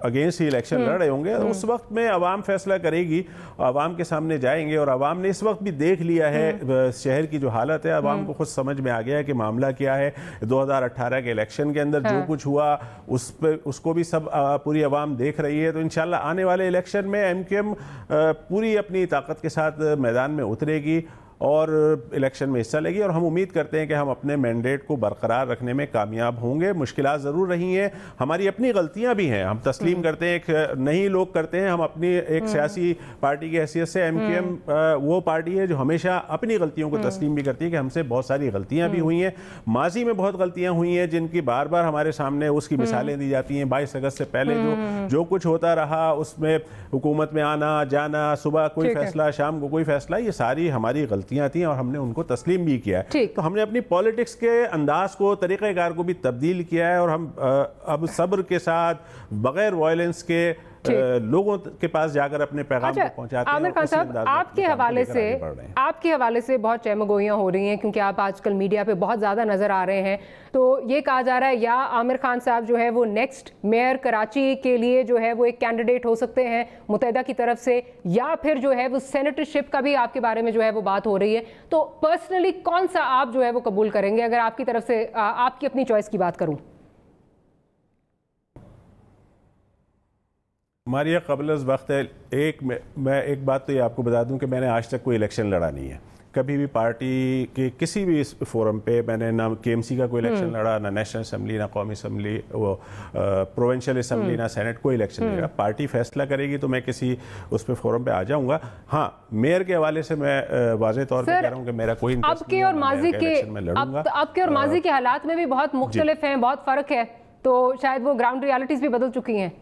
अगेंस्ट ही इलेक्शन लड़ रहे होंगे। उस वक्त में अवाम फैसला करेगी, अवाम के सामने जाएंगे और अवाम ने इस वक्त भी देख लिया है शहर की जो हालत है, अवाम को खुद समझ में आ गया है कि मामला क्या है। 2018 के इलेक्शन के अंदर जो कुछ हुआ उसको भी सब पूरी अवाम देख रही है। तो इंशाल्लाह आने वाले इलेक्शन में एमकेएम पूरी अपनी ताकत के साथ मैदान में उतरेगी और इलेक्शन में हिस्सा लेगी और हम उम्मीद करते हैं कि हम अपने मैंडेट को बरकरार रखने में कामयाब होंगे। मुश्किलात ज़रूर रही हैं, हमारी अपनी गलतियां भी हैं, हम तस्लीम करते हैं, नहीं लोग करते हैं। हम अपनी एक सियासी पार्टी की हैसियत से एमकेएम वो पार्टी है जो हमेशा अपनी गलतियों को तस्लीम भी करती है कि हमसे बहुत सारी गलतियां भी हुई हैं, माजी में बहुत गलतियां हुई हैं जिनकी बार बार हमारे सामने उसकी मिसालें दी जाती हैं। 22 अगस्त से पहले जो कुछ होता रहा उसमें हुकूमत में आना जाना, सुबह कोई फैसला शाम को कोई फैसला, ये सारी हमारी गलतियां थी और हमने उनको तस्लीम भी किया है। तो हमने अपनी पॉलिटिक्स के अंदाज को, तरीक़ेकार को भी तब्दील किया है और हम अब सब्र के साथ बगैर वायलेंस के लोगों के पास जाकर अपने पैगाम को पहुंचाते हैं। आमिर खान साहब, आपके हवाले से बहुत चहमगोइयां हो रही हैं क्योंकि आप आजकल मीडिया पे बहुत ज़्यादा नज़र आ रहे हैं। तो ये कहा जा रहा है या आमिर खान साहब जो है वो नेक्स्ट मेयर कराची के लिए जो है वो एक कैंडिडेट हो सकते हैं मुत्तहिदा की तरफ से, या फिर जो है वो सेनेटरशिप का भी आपके बारे में जो है वो बात हो रही है। तो पर्सनली कौन सा आप जो है वो कबूल करेंगे अगर आपकी तरफ से आपकी अपनी चॉइस की बात करूँ? मारिया, कबल वक्त है मैं एक बात तो ये आपको बता दूं कि मैंने आज तक कोई इलेक्शन लड़ा नहीं है। कभी भी पार्टी के किसी भी फोरम पे मैंने ना केएमसी का कोई इलेक्शन लड़ा, ना नेशनल असम्बली, ना कौमी असम्बली, वो प्रोविंशियल असम्बली, ना सेनेट, कोई इलेक्शन नहीं लड़ा। पार्टी फैसला करेगी तो मैं किसी उस पे फोरम पे आ जाऊंगा। हाँ, मेयर के हवाले से मैं वाज़ेह तौर पर कह रहा हूँ कि मेरा कोई अब के और माजी के हालात में भी बहुत मुख्तलिफ हैं, बहुत फ़र्क है, तो शायद वो ग्राउंड रियलिटीज़ भी बदल चुकी हैं।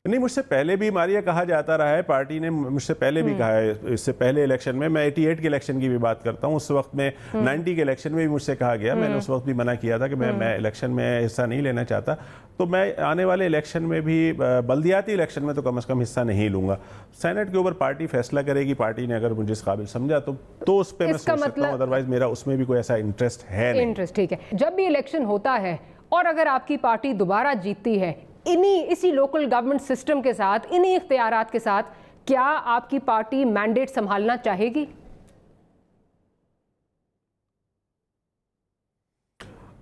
नहीं, मुझसे पहले भी मारिया कहा जाता रहा है, पार्टी ने मुझसे पहले भी कहा है। इससे पहले इलेक्शन में, मैं 88 के इलेक्शन की भी बात करता हूँ, उस वक्त में 90 के इलेक्शन में भी मुझसे कहा गया, मैंने उस वक्त भी मना किया था कि मैं इलेक्शन में हिस्सा नहीं लेना चाहता। तो मैं आने वाले इलेक्शन में भी, बल्दियाती इलेक्शन में तो कम से कम हिस्सा नहीं लूंगा। सेनेट के ऊपर पार्टी फैसला करेगी, पार्टी ने अगर मुझे इस काबिल समझा तो उस पर मैं सोच सकता हूँ, अदरवाइज मेरा उसमें भी कोई ऐसा इंटरेस्ट है नहीं। ठीक है, जब भी इलेक्शन होता है और अगर आपकी पार्टी दोबारा जीतती है इसी लोकल गवर्नमेंट सिस्टम के साथ, इन्हीं इख्तियारात के साथ, क्या आपकी पार्टी मैंडेट संभालना चाहेगी?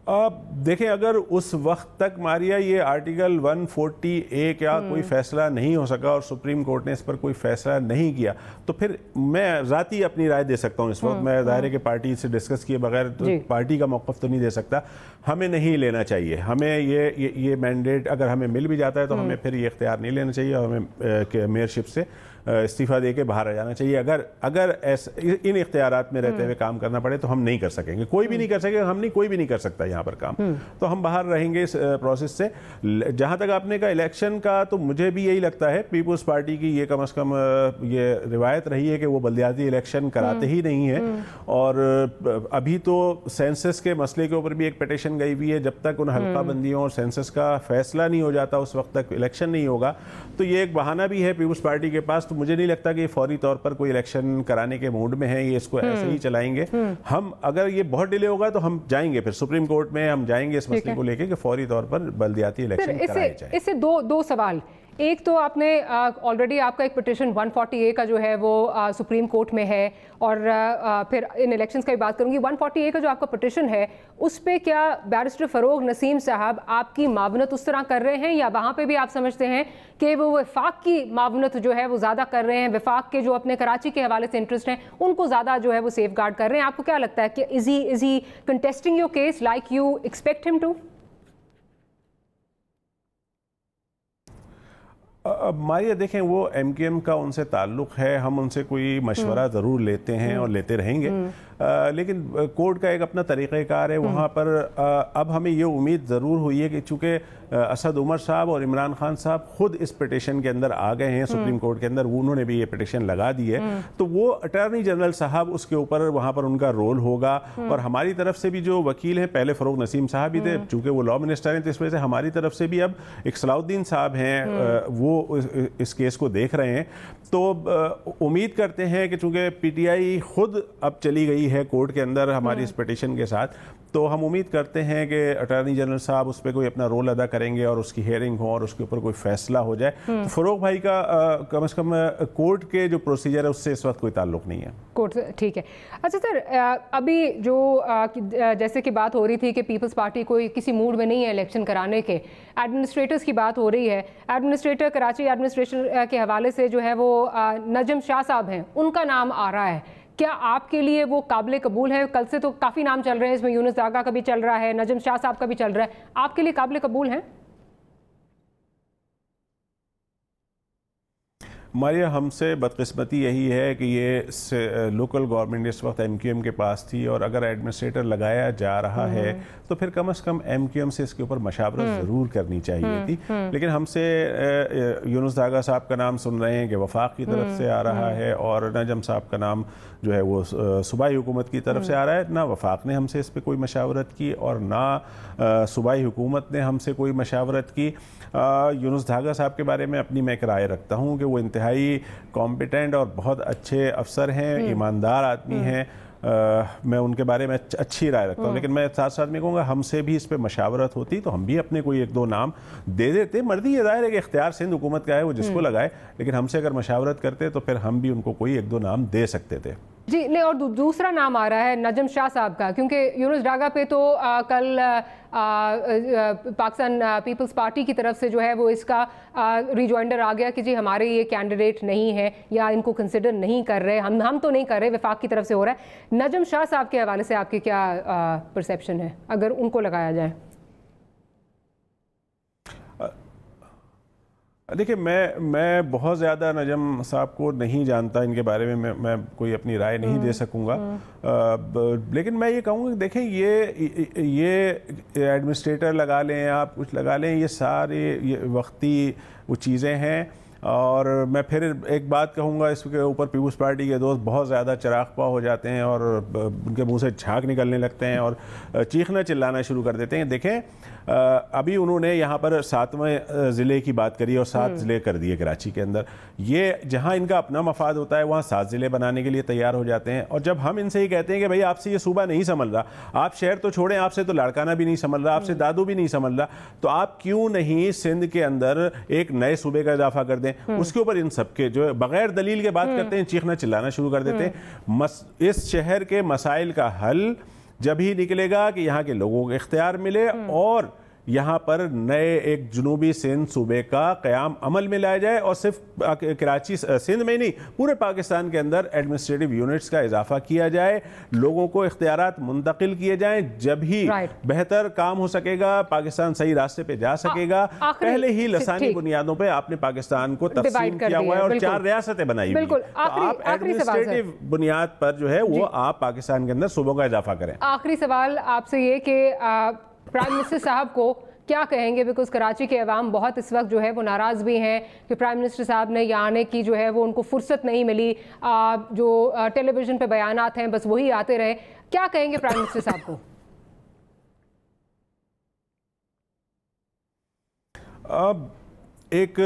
अब देखें, अगर उस वक्त तक मारिया ये आर्टिकल 140A का कोई फैसला नहीं हो सका और सुप्रीम कोर्ट ने इस पर कोई फैसला नहीं किया, तो फिर मैं ज़ाती अपनी राय दे सकता हूँ। इस वक्त मैं ज़ाहिर है कि पार्टी से डिस्कस किए बगैर तो पार्टी का मौक़िफ़ तो नहीं दे सकता। हमें नहीं लेना चाहिए, हमें ये मैंडेट अगर हमें मिल भी जाता है तो हमें फिर ये इख्तियार नहीं लेना चाहिए, हमें मेयरशिप से इस्तीफ़ा दे के बाहर आ जाना चाहिए। अगर इन इख्तियारात में रहते हुए काम करना पड़े तो हम नहीं कर सकेंगे, कोई भी नहीं कर सकेगा, हम नहीं, कोई भी नहीं कर सकता यहाँ पर काम, तो हम बाहर रहेंगे इस प्रोसेस से। जहाँ तक आपने कहा इलेक्शन का, तो मुझे भी यही लगता है, पीपुल्स पार्टी की ये कम से कम ये रिवायत रही है कि वो बल्दियाती इलेक्शन कराते ही नहीं है। और अभी तो सेंसस के मसले के ऊपर भी एक पिटीशन गई हुई है, जब तक उन हल्का बंदियों और सेंसस का फैसला नहीं हो जाता उस वक्त तक इलेक्शन नहीं होगा। तो ये एक बहाना भी है पीपुल्स पार्टी के पास। तो मुझे नहीं लगता कि फौरी तौर पर कोई इलेक्शन कराने के मूड में है, ये इसको ऐसे ही चलाएंगे। हम अगर ये बहुत डिले होगा तो हम जाएंगे, फिर सुप्रीम कोर्ट में हम जाएंगे इस मसले को लेके कि फौरी तौर पर बल्दियाती इलेक्शन कराए जाए। इससे दो सवाल, एक तो आपने ऑलरेडी आपका एक पिटिशन 140A का जो है वो सुप्रीम कोर्ट में है, और फिर इन इलेक्शंस की बात करूंगी। 140A का जो आपका पिटिशन है उस पे क्या बैरिस्टर फ़रोग नसीम साहब आपकी मावनत उस तरह कर रहे हैं, या वहाँ पे भी आप समझते हैं कि वो वफाक की मावनत जो है वो ज़्यादा कर रहे हैं, वफाक के जो अपने कराची के हवाले से इंटरेस्ट हैं उनको ज़्यादा जो है वो सेफ गार्ड कर रहे हैं? आपको क्या लगता है कि is he contesting your case like you expect him to? अब मारिया देखें, वो MKM का उनसे ताल्लुक़ है, हम उनसे कोई मशवरा ज़रूर लेते हैं और लेते रहेंगे, लेकिन कोर्ट का एक अपना तरीक़ाकार है वहाँ पर। अब हमें ये उम्मीद ज़रूर हुई है कि चूँकि असद उमर साहब और इमरान खान साहब खुद इस पिटिशन के अंदर आ गए हैं सुप्रीम कोर्ट के अंदर, उन्होंने भी ये पिटिशन लगा दी है, तो वो अटॉर्नी जनरल साहब उसके ऊपर वहाँ पर उनका रोल होगा। और हमारी तरफ से भी जो वकील हैं, पहले फ़रोग नसीम साहब भी थे, चूँकि वो लॉ मिनिस्टर हैं, तो इस वजह से हमारी तरफ से भी अब एक सलाउद्दीन साहब हैं, वो इस केस को देख रहे हैं। तो उम्मीद करते हैं कि चूँकि PTI खुद अब चली गई है कोर्ट के अंदर हमारी इस पिटिशन के साथ, तो हम उम्मीद करते हैं कि अटॉर्नी जनरल साहब उस पर कोई अपना रोल अदा करेंगे और उसकी हियरिंग हो और उसके ऊपर कोई फैसला हो जाए। तो फ़रोग भाई का कम से कम कोर्ट के जो प्रोसीजर है उससे इस वक्त कोई ताल्लुक नहीं है कोर्ट। ठीक है। अच्छा सर, अभी जो जैसे कि बात हो रही थी कि पीपल्स पार्टी कोई किसी मूड में नहीं है इलेक्शन कराने के, एडमिनिस्ट्रेटर्स की बात हो रही है, एडमिनिस्ट्रेटर कराची एडमिनिस्ट्रेशन के हवाले से जो है वो नजम शाह साहब हैं, उनका नाम आ रहा है। क्या आपके लिए वो काबिल कबूल है? कल से तो काफ़ी नाम चल रहे हैं, इसमें यूनुस दागा का भी चल रहा है, नजम शाह साहब का भी चल रहा है, आपके लिए काबिल कबूल है? मारिया, हमसे बदकिस्मती यही है कि ये लोकल गवर्नमेंट इस वक्त MQM के पास थी, और अगर एडमिनिस्ट्रेटर लगाया जा रहा है तो फिर कम से कम MQM से इसके ऊपर मशावरत ज़रूर करनी चाहिए थी। लेकिन हमसे यूनुस दागा साहब का नाम सुन रहे हैं कि वफाक की तरफ से आ रहा है, और नजम साहब का नाम जो है वो सूबाई हुकूमत की तरफ से आ रहा है। ना वफाक ने हमसे इस पर कोई मशावरत की और ना सूबाई हुकूमत ने हमसे कोई मशावरत की। यूनुस दागा साहब के बारे में अपनी मैं एक राय रखता हूँ कि वो इंतहाई कॉम्पिटेंट और बहुत अच्छे अफसर हैं, ईमानदार आदमी हैं, मैं उनके बारे में अच्छी राय रखता हूँ। लेकिन मैं साथ साथ में कहूँगा हमसे भी इस पर मशावरत होती तो हम भी अपने कोई एक दो नाम दे देते। मर्जी ये जाहिर है कि इख्तियार सिंध हुकूमत का है, वो जिसको लगाए, लेकिन हमसे अगर मशावरत करते तो फिर हम भी उनको कोई एक दो नाम दे सकते थे। जी नहीं, और दूसरा नाम आ रहा है नजम शाह साहब का, क्योंकि यूनुस दागा पे तो कल पाकिस्तान पीपल्स पार्टी की तरफ से जो है वो इसका रिजॉइंडर आ गया कि जी हमारे ये कैंडिडेट नहीं है या इनको कंसिडर नहीं कर रहे, हम तो नहीं कर रहे, वफाक की तरफ से हो रहा है। नजम शाह साहब के हवाले से आपकी क्या परसेप्शन है अगर उनको लगाया जाए? देखिए, मैं बहुत ज़्यादा नजम साहब को नहीं जानता, इनके बारे में मैं कोई अपनी राय नहीं दे सकूंगा। लेकिन मैं ये कहूँगा कि देखें, ये एडमिनिस्ट्रेटर लगा लें, आप कुछ लगा लें, ये सारे ये वक्ती वो चीज़ें हैं। और मैं फिर एक बात कहूँगा, इसके ऊपर पीपल्स पार्टी के दोस्त बहुत ज़्यादा चिरागपा हो जाते हैं और उनके मुंह से झाग निकलने लगते हैं और चीखना चिल्लाना शुरू कर देते हैं। देखें, अभी उन्होंने यहाँ पर 7वें ज़िले की बात करी और 7 ज़िले कर दिए कराची के अंदर। ये जहाँ इनका अपना मफाद होता है वहाँ 7 ज़िले बनाने के लिए तैयार हो जाते हैं। और जब हम इनसे ही कहते हैं कि भाई आपसे ये सूबा नहीं संभल रहा, आप शहर तो छोड़ें, आपसे तो लाड़काना भी नहीं संभल रहा, आपसे दादू भी नहीं संभल रहा, तो आप क्यों नहीं सिंध के अंदर एक नए सूबे का इजाफा कर दें? उसके ऊपर इन सबके जो बगैर दलील के बात करते हैं, चीखना चिल्लाना शुरू कर देते हैं। इस शहर के मसाइल का हल जब ही निकलेगा कि यहाँ के लोगों को इख्तियार मिले और यहाँ पर नए एक जुनूबी सिंध सूबे का क़याम अमल में लाया जाए, और सिर्फ कराची सिंध में नहीं पूरे पाकिस्तान के अंदर एडमिनिस्ट्रेटिव यूनिट्स का इजाफा किया जाए, लोगों को इख्तियारात मुंतकिल किए जाएं। जब ही बेहतर काम हो सकेगा, पाकिस्तान सही रास्ते पे जा सकेगा। पहले ही लसानी बुनियादों पे आपने पाकिस्तान को तकसीम किया हुआ है और 4 रियासतें बनाई हुई, तो आप एडमिनिस्ट्रेटिव बुनियाद पर जो है वो आप पाकिस्तान के अंदर सूबों का इजाफा करें। आखिरी सवाल आपसे ये कि प्राइम मिनिस्टर साहब को क्या कहेंगे, बिकॉज कराची के अवाम बहुत इस वक्त जो है वो नाराज़ भी हैं कि प्राइम मिनिस्टर साहब ने यहाँ आने की जो है वो उनको फुर्सत नहीं मिली, जो टेलीविज़न पे बयानात हैं बस वही आते रहे। क्या कहेंगे प्राइम मिनिस्टर साहब को? अब एक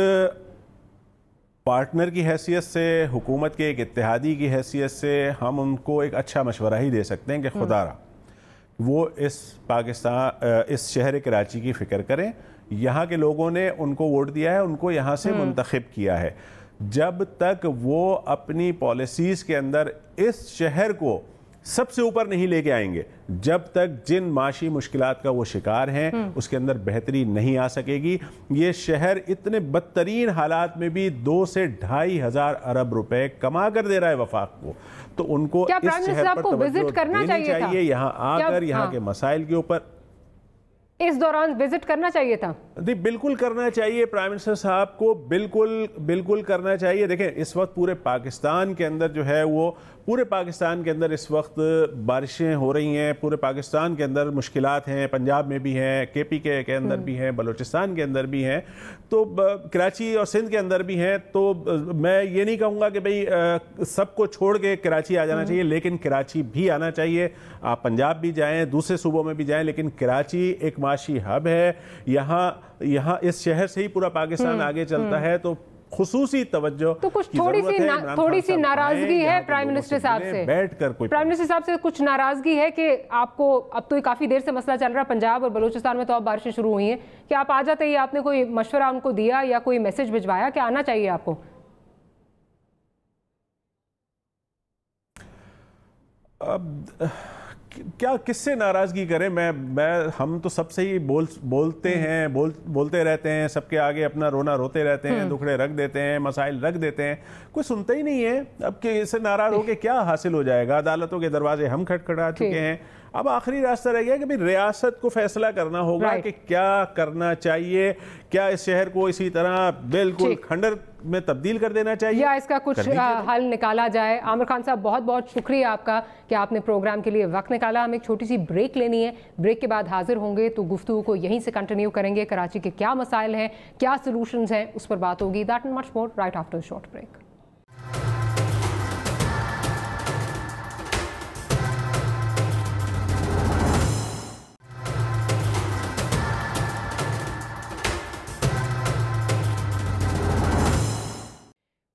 पार्टनर की हैसियत से, हुकूमत के एक इत्तेहादी की हैसियत से हम उनको एक अच्छा मशवरा ही दे सकते हैं कि खुदारा वो इस शहर कराची की फ़िक्र करें। यहाँ के लोगों ने उनको वोट दिया है, उनको यहाँ से मुंतखब किया है। जब तक वो अपनी पॉलिसीज़ के अंदर इस शहर को सबसे ऊपर नहीं लेके आएंगे, जब तक जिन माशी मुश्किलात का वो शिकार हैं उसके अंदर बेहतरी नहीं आ सकेगी। ये शहर इतने बदतरीन हालात में भी 2 से 2.5 हज़ार अरब रुपए कमा कर दे रहा है वफाक को, तो उनको इस शहर पर तवज्जो देनी चाहिए, यहाँ आकर यहाँ के मसाइल के ऊपर इस दौरान विजिट करना चाहिए था। बिल्कुल करना चाहिए, प्राइम मिनिस्टर साहब को बिल्कुल करना चाहिए। देखें, इस वक्त पूरे पाकिस्तान के अंदर जो है वो पूरे पाकिस्तान के अंदर इस वक्त बारिशें हो रही हैं, पूरे पाकिस्तान के अंदर मुश्किलात हैं, पंजाब में भी हैं, केपी के अंदर भी हैं, बलूचिस्तान के अंदर भी हैं, तो कराची और सिंध के अंदर भी हैं। तो मैं ये नहीं कहूँगा कि भाई सबको छोड़ के कराची आ जाना चाहिए, लेकिन कराची भी आना चाहिए। आप पंजाब भी जाएँ, दूसरे सूबों में भी जाएँ, लेकिन कराची एक माशी हब है। यहाँ इस शहर से ही पूरा पाकिस्तान आगे चलता है, तो खुसूसी तवज्जो। तो कुछ थोड़ी सी नाराजगी है प्राइम मिनिस्टर साहब से, बैठकर कोई प्राइम मिनिस्टर साहब से कुछ नाराजगी है कि आपको, अब तो काफी देर से मसला चल रहा है पंजाब और बलूचिस्तान में, तो अब बारिशें शुरू हुई हैं कि आप आ जाते ही आपने कोई मशवरा उनको दिया या कोई मैसेज भिजवाया कि आना चाहिए आपको? अब क्या किससे नाराजगी करें? हम तो सबसे ही बोलते हैं, बोलते रहते हैं, सबके आगे अपना रोना रोते रहते हैं, दुखड़े रख देते हैं, मसाइल रख देते हैं, कोई सुनता ही नहीं है। अब कि इससे नाराज होकर क्या हासिल हो जाएगा? अदालतों के दरवाजे हम खटखटा चुके हैं, अब आखिरी रास्ता रह गया कि भाई रियासत को फैसला करना होगा कि क्या करना चाहिए। क्या इस शहर को इसी तरह बिल्कुल खंडर में तब्दील कर देना चाहिए या इसका कुछ हल निकाला जाए? आमिर खान साहब, बहुत बहुत शुक्रिया आपका कि आपने प्रोग्राम के लिए वक्त निकाला। हम एक छोटी सी ब्रेक लेनी है, ब्रेक के बाद हाजिर होंगे तो गुफ्तगू को यहीं से कंटिन्यू करेंगे। कराची के क्या मसाइल हैं, क्या सोल्यूशंस हैं, उस पर बात होगी। That and much more right after short break.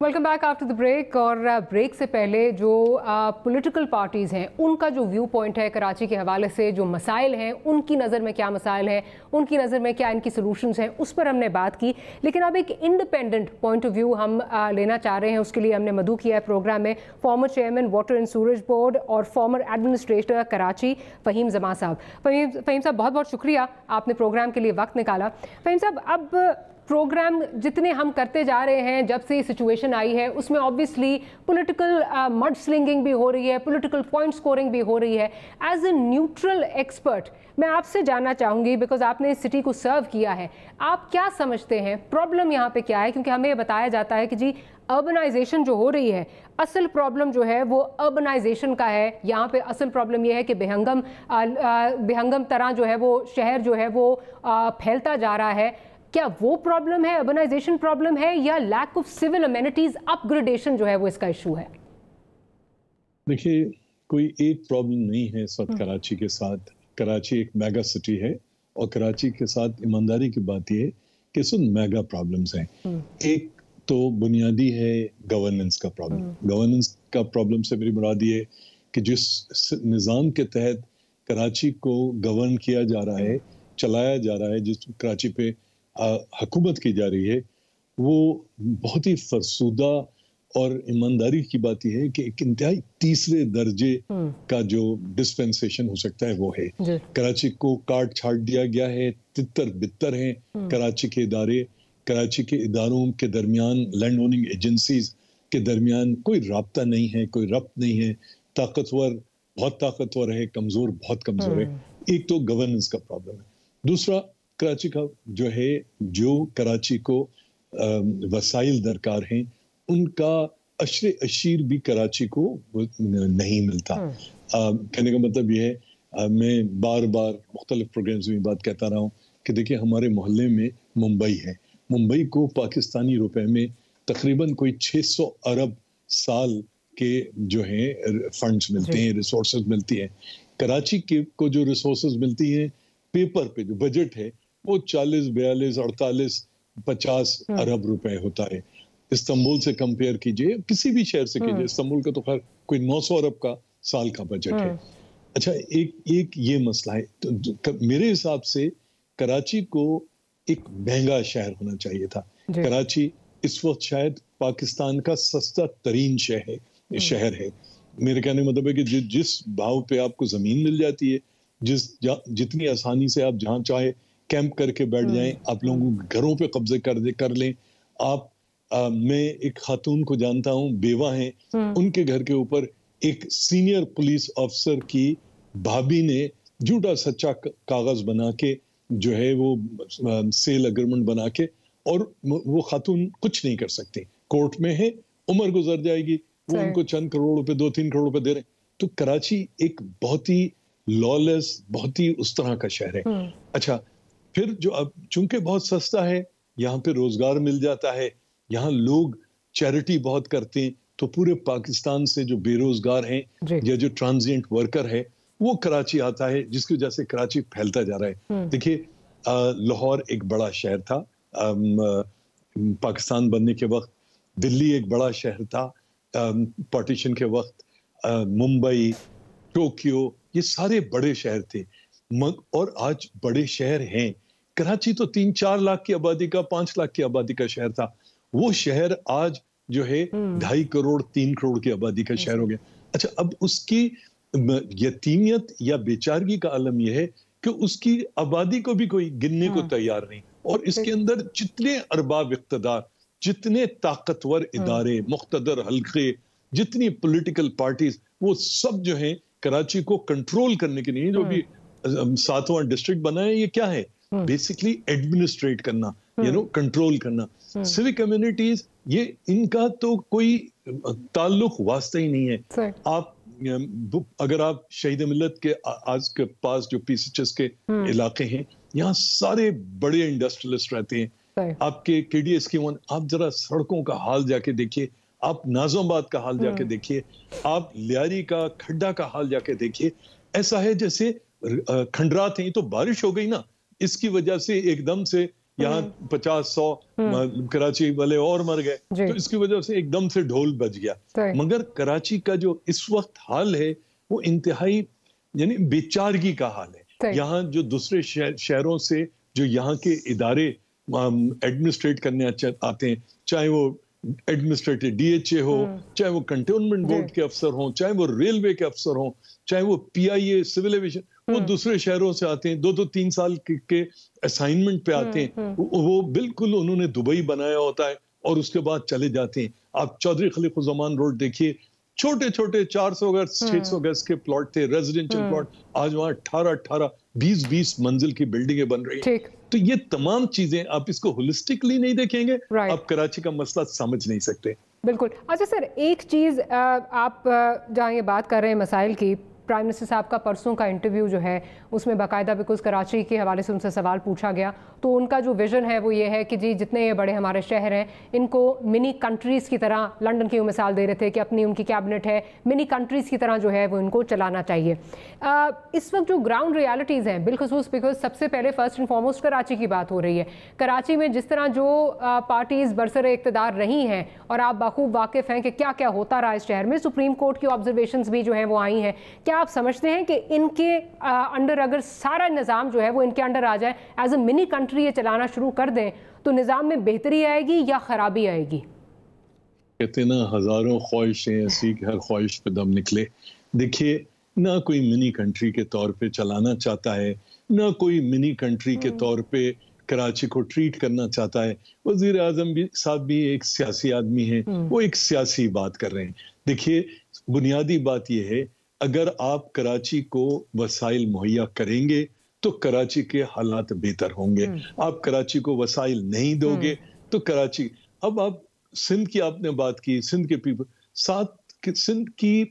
Welcome back after the break. और ब्रेक से पहले जो पॉलिटिकल पार्टीज़ हैं उनका जो व्यू पॉइंट है कराची के हवाले से, जो मसाइल हैं उनकी नज़र में क्या मसाइल हैं, उनकी नज़र में क्या इनकी सॉल्यूशंस हैं, उस पर हमने बात की। लेकिन अब एक इंडिपेंडेंट पॉइंट ऑफ व्यू हम लेना चाह रहे हैं। उसके लिए हमने मदू किया है प्रोग्राम में former chairman water and sewerage board और फॉर्मर एडमिनिस्ट्रेटर कराची फ़हीम ज़मा साहब। फ़हीम साहब, बहुत बहुत शुक्रिया, आपने प्रोग्राम के लिए वक्त निकाला। फ़हीम साहब, अब प्रोग्राम जितने हम करते जा रहे हैं, जब से सिचुएशन आई है, उसमें ऑब्वियसली पॉलिटिकल मड स्लिंगिंग भी हो रही है, पॉलिटिकल पॉइंट स्कोरिंग भी हो रही है। एज ए न्यूट्रल एक्सपर्ट मैं आपसे जानना चाहूँगी, बिकॉज आपने इस सिटी को सर्व किया है, आप क्या समझते हैं प्रॉब्लम यहाँ पे क्या है? क्योंकि हमें बताया जाता है कि जी अर्बनाइजेशन जो हो रही है, असल प्रॉब्लम जो है वो अर्बनाइजेशन का है। यहाँ पे असल प्रॉब्लम ये है कि बेहंगम तरह जो है वो शहर जो है वो फैलता जा रहा है। क्या वो प्रॉब्लम है, अर्बनाइजेशन प्रॉब्लम है, या lack of civil amenities upgradation जो है वो इसका इशू है? देखिए, कोई एक प्रॉब्लम नहीं है इस वक्त कराची के साथ। कराची एक मेगा सिटी है और कराची के साथ ईमानदारी की बात यह है कि इसमें मेगा प्रॉब्लम्स हैं। एक तो बुनियादी है गवर्नेंस का प्रॉब्लम। गवर्नेंस का प्रॉब्लम से मेरी मुराद ये कि जिस निज़ाम के तहत कराची को गवर्न किया जा रहा है, चलाया जा रहा है, जिस कराची पे हुकूमत की जा रही है, वो बहुत ही फरसूदा और ईमानदारी की बात यह है कि एक इंतहाई तीसरे दर्जे का जो डिस्पेंसेशन हो सकता है वो है। कराची को काट छाट दिया गया है, तितर बितर हैं कराची के इदारे। कराची के इदारों के दरमियान, लैंड ओनिंग एजेंसीज के दरमियान कोई राब्ता नहीं है, कोई रब्त नहीं है। ताकतवर बहुत ताकतवर है, कमजोर बहुत कमजोर है। एक तो गवर्नेंस का प्रॉब्लम है। दूसरा, कराची का जो है, जो कराची को वसाइल दरकार हैं, उनका अशरे अशीर भी कराची को नहीं मिलता। कहने का मतलब ये है, मैं बार बार मुख्तलिफ प्रोग्राम्स में बात कहता रहा हूँ कि देखिए, हमारे मोहल्ले में मुंबई है। मुंबई को पाकिस्तानी रुपए में तकरीबन कोई 600 अरब साल के जो हैं फंड्स मिलते हैं, रिसोर्सेज मिलती हैं। कराची के को जो रिसोर्सेज मिलती हैं, पेपर पे जो बजट है वो 40, 42, 48, 50 अरब रुपए होता है। इस्तांबुल से कंपेयर कीजिए, किसी भी शहर से कीजिए, इस्तांबुल का तो खैर कोई 900 अरब का साल का बजट है। अच्छा, एक ये मसला है। तो मेरे हिसाब से कराची को एक महंगा शहर होना चाहिए था। कराची इस वक्त शायद पाकिस्तान का सस्ता तरीन शहर है। मेरे कहने मतलब है कि जिस भाव पे आपको जमीन मिल जाती है, जितनी आसानी से आप जहां चाहे कैंप करके बैठ जाएं, आप लोगों के घरों पे कब्जे कर लें। आप मैं एक खातून को जानता हूं, बेवा हैं, उनके घर के ऊपर एक सीनियर पुलिस ऑफिसर की भाभी ने झूठा सच्चा कागज बना के जो है वो सेल एग्रीमेंट बना के, और वो खातून कुछ नहीं कर सकती, कोर्ट में है, उम्र गुजर जाएगी, वो उनको चंद करोड़ रुपए 2-3 करोड़ रुपए दे रहे। तो कराची एक बहुत ही लॉलेस, बहुत ही उस तरह का शहर है। अच्छा, फिर जो अब चूंकि बहुत सस्ता है, यहाँ पे रोजगार मिल जाता है, यहाँ लोग चैरिटी बहुत करते हैं, तो पूरे पाकिस्तान से जो बेरोजगार हैं या जो ट्रांजिएंट वर्कर है वो कराची आता है, जिसकी वजह से कराची फैलता जा रहा है। देखिए, लाहौर एक बड़ा शहर था पाकिस्तान बनने के वक्त, दिल्ली एक बड़ा शहर था पार्टीशन के वक्त, मुंबई, टोक्यो, ये सारे बड़े शहर थे। और आज बड़े शहर हैं। कराची तो 3-4 लाख की आबादी का, 5 लाख की आबादी का शहर था। वो शहर आज जो है 2.5 करोड़ 3 करोड़ की आबादी का शहर हो गया। अच्छा, अब उसकी यतीमियत या बेचारगी का आलम यह है कि उसकी आबादी को भी कोई गिनने को तैयार नहीं, और इसके अंदर जितने अरबाब इख्तिदार, जितने ताकतवर इदारे, मुख्तदर हल्के, जितनी पॉलिटिकल पार्टीज, वो सब जो है कराची को कंट्रोल करने के लिए, जो भी 7वां डिस्ट्रिक्ट बना है, ये क्या है? बेसिकली एडमिनिस्ट्रेट करना, कंट्रोल करना। सिविक कम्युनिटीज, ये इनका तो कोई ताल्लुक वास्ता ही नहीं है। आप अगर आप शहीद मिल्लत के आज के पास जो PCHS के इलाके हैं, यहाँ सारे बड़े इंडस्ट्रियलिस्ट रहते हैं। आपके KDS की आप जरा सड़कों का हाल जाके देखिए, आप नाज़ोबाद का हाल जाके देखिए, आप लियारी का खड्डा का हाल जाके देखिए। ऐसा है जैसे खंडरात हैं। तो बारिश हो गई ना, इसकी वजह से एकदम से यहाँ 50-100 कराची वाले और मर गए, तो इसकी वजह से एकदम से ढोल बज गया। मगर कराची का जो इस वक्त हाल है वो इंतहाई यानी बेचारगी का हाल है। यहाँ जो दूसरे शहरों से जो यहाँ के इदारे एडमिनिस्ट्रेट करने आते हैं, चाहे वो एडमिनिस्ट्रेटिव DHA हो, चाहे वो कंटोनमेंट बोर्ड के अफसर हो, चाहे वो रेलवे के अफसर हो, चाहे वो PIA सिविल एविएशन, वो दूसरे शहरों से आते हैं, 2-3 साल के असाइनमेंट पे आते हैं। वो बिल्कुल उन्होंने दुबई बनाया होता है और उसके बाद चले जाते हैं। आप चौधरी खलीफुज़्ज़मान रोड देखिए, छोटे छोटे 400 गज 600 गज के प्लॉट थे, रेजिडेंशियल प्लॉट। आज वहाँ 18 20 मंजिल की बिल्डिंगें बन रही हैं। तो ये तमाम चीजें, आप इसको होलिस्टिकली नहीं देखेंगे, आप कराची का मसला समझ नहीं सकते। बिल्कुल। अच्छा सर, एक चीज़ आप जहाँ ये बात कर रहे हैं मसाइल की, प्राइम मिनिस्टर साहब का परसों का इंटरव्यू जो है उसमें बाकायदा बिकॉज कराची के हवाले से उनसे सवाल पूछा गया, तो उनका जो विज़न है वो ये है कि जी जितने ये बड़े हमारे शहर हैं इनको मिनी कंट्रीज़ की तरह, लंदन की वो मिसाल दे रहे थे कि अपनी उनकी कैबिनेट है, मिनी कंट्रीज़ की तरह जो है वो इनको चलाना चाहिए। इस वक्त जो ग्राउंड रियलिटीज़ हैं बिलखसूस, बिकॉज सबसे पहले फर्स्ट एंड फॉरमोस्ट कराची की बात हो रही है, कराची में जिस तरह जो पार्टीज़ बरसरे इक़्तिदार रही हैं और आप बाखूब वाकिफ़ हैं कि क्या क्या होता रहा इस शहर में, सुप्रीम कोर्ट की ऑब्जर्वेशंस भी जो हैं वो आई हैं, क्या आप समझते हैं कि इनके अंडर अगर सारा निज़ाम जो है वो इनके अंडर आ जाए, एज अ मिनी कंट्री ये चलाना शुरू कर दें, तो निज़ाम में बेहतरी आएगी या ख़राबी आएगी? कहते ना, हज़ारों ख्वाहिशें ऐसी कि हर ख्वाहिश पे दम निकले। देखिए, ना कोई मिनी कंट्री के तौर पे चलाना चाहता है, ना कोई मिनी कंट्री के तौर पे कराची को ट्रीट करना चाहता है। वज़ीर आज़म भी साहब भी एक सियासी आदमी हैं, वो एक सियासी बात कर रहे हैं। देखिए, बुनियादी बात यह है, अगर आप कराची को वसाइल मुहैया करेंगे तो कराची के हालात बेहतर होंगे। आप कराची को वसाइल नहीं दोगे तो कराची, अब आप सिंध की आपने बात की, सिंध के पीपल सिंध की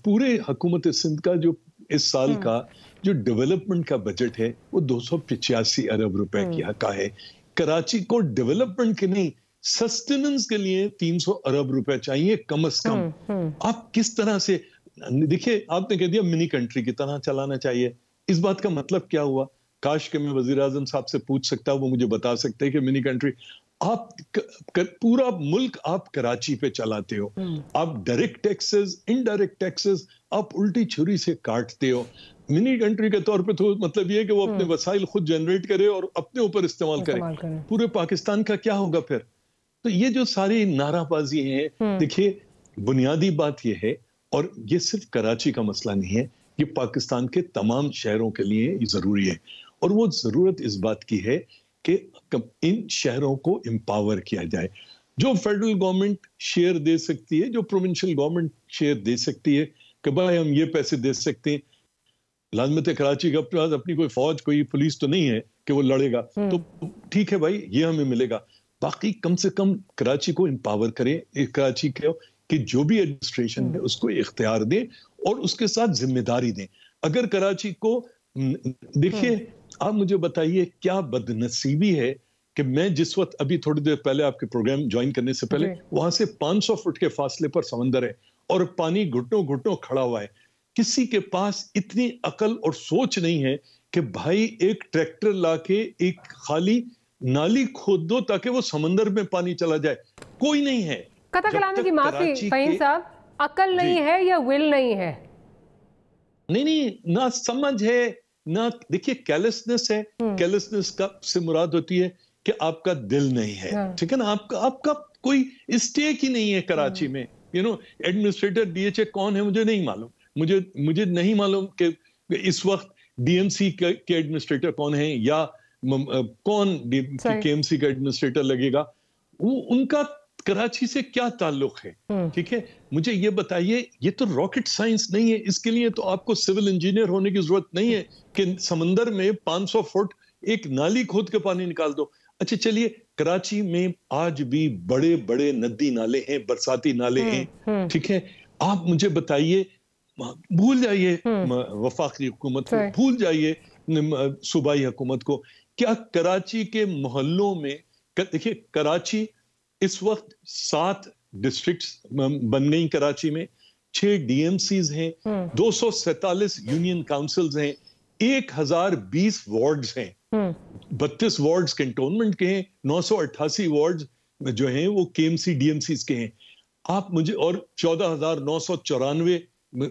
पूरे हुकूमत सिंध का जो इस साल का जो डेवलपमेंट का बजट है वो 285 अरब रुपए का है। कराची को डेवलपमेंट के नहीं, सस्टेनेंस के लिए 300 अरब रुपए चाहिए कम से कम। आप किस तरह से, देखिए आपने कह दिया मिनी कंट्री की तरह चलाना चाहिए, इस बात का मतलब क्या हुआ? काश के मैं वजीर आजम साहब से पूछ सकता, वो मुझे बता सकते हैं कि मिनी कंट्री आप पूरा मुल्क आप कराची पे चलाते हो, आप डायरेक्ट टैक्सेस, इनडायरेक्ट टैक्सेस आप उल्टी छुरी से काटते हो। मिनी कंट्री के तौर पे तो मतलब ये है कि वो अपने वसाइल खुद जनरेट करे और अपने ऊपर इस्तेमाल करे। पूरे पाकिस्तान का क्या होगा फिर? तो ये जो सारी नाराबाजी है, देखिए बुनियादी बात ये है, और ये सिर्फ कराची का मसला नहीं है, ये पाकिस्तान के तमाम शहरों के लिए जरूरी है। और वो जरूरत इस बात की है कि इन शहरों को एम्पावर किया जाए। जो फेडरल गवर्नमेंट शेयर दे सकती है, जो प्रोविंशियल गवर्नमेंट शेयर दे सकती है कि भाई हम ये पैसे दे सकते हैं, लाजमत कराची के पास अपनी कोई फौज, कोई पुलिस तो नहीं है कि वो लड़ेगा, तो ठीक है भाई, ये हमें मिलेगा। बाकी कम से कम कराची को एम्पावर करें, कराची के कि जो भी एडमिनिस्ट्रेशन है उसको इख्तियार दें और उसके साथ जिम्मेदारी दें। अगर कराची को देखिए, आप मुझे बताइए क्या बदनसीबी है कि मैं जिस वक्त अभी थोड़ी देर पहले आपके प्रोग्राम ज्वाइन करने से पहले वहां से 500 फुट के फासले पर समंदर है और पानी घुटनों घुटनों खड़ा हुआ है। किसी के पास इतनी अकल और सोच नहीं है कि भाई एक ट्रैक्टर लाके एक खाली नाली खोद दो ताकि वो समंदर में पानी चला जाए। कोई नहीं है। कथा कलामी की माफी फहीम साहब, अकल नहीं है या विल नहीं है? नहीं, ना समझ है ना, देखिए कैलेसनेस है। कैलेसनेस का से मुराद होती है कि आपका दिल नहीं है, ठीक है ना, आपका कोई स्टेक ही नहीं है कराची में। एडमिनिस्ट्रेटर डीएचए कौन है मुझे नहीं मालूम, मुझे नहीं मालूम कि इस वक्त डीएमसी के एडमिनिस्ट्रेटर कौन है या कौन केएमसी का एडमिनिस्ट्रेटर लगेगा, वो उनका कराची से क्या ताल्लुक है, ठीक है। मुझे ये बताइए, ये तो रॉकेट साइंस नहीं है, इसके लिए तो आपको सिविल इंजीनियर होने की जरूरत नहीं है कि समंदर में 500 फुट एक नाली खोद के पानी निकाल दो। अच्छा चलिए, कराची में आज भी बड़े बड़े नदी नाले हैं, बरसाती नाले हैं, ठीक है। आप मुझे बताइए, भूल जाइए वफाकी हुकूमत को, भूल जाइए सूबाई हुकूमत को, क्या कराची के मोहल्लों में, देखिए कराची इस वक्त 7 डिस्ट्रिक्ट्स बन गई कराची में, 6 डीएमसीज हैं, 247 यूनियन काउंसिल्स हैं, 1020 वार्ड्स हैं, 32 वार्ड्स कैंटोनमेंट के हैं, 988 वार्ड्स जो हैं वो केएमसी डीएमसीज के हैं। आप मुझे, और 14,994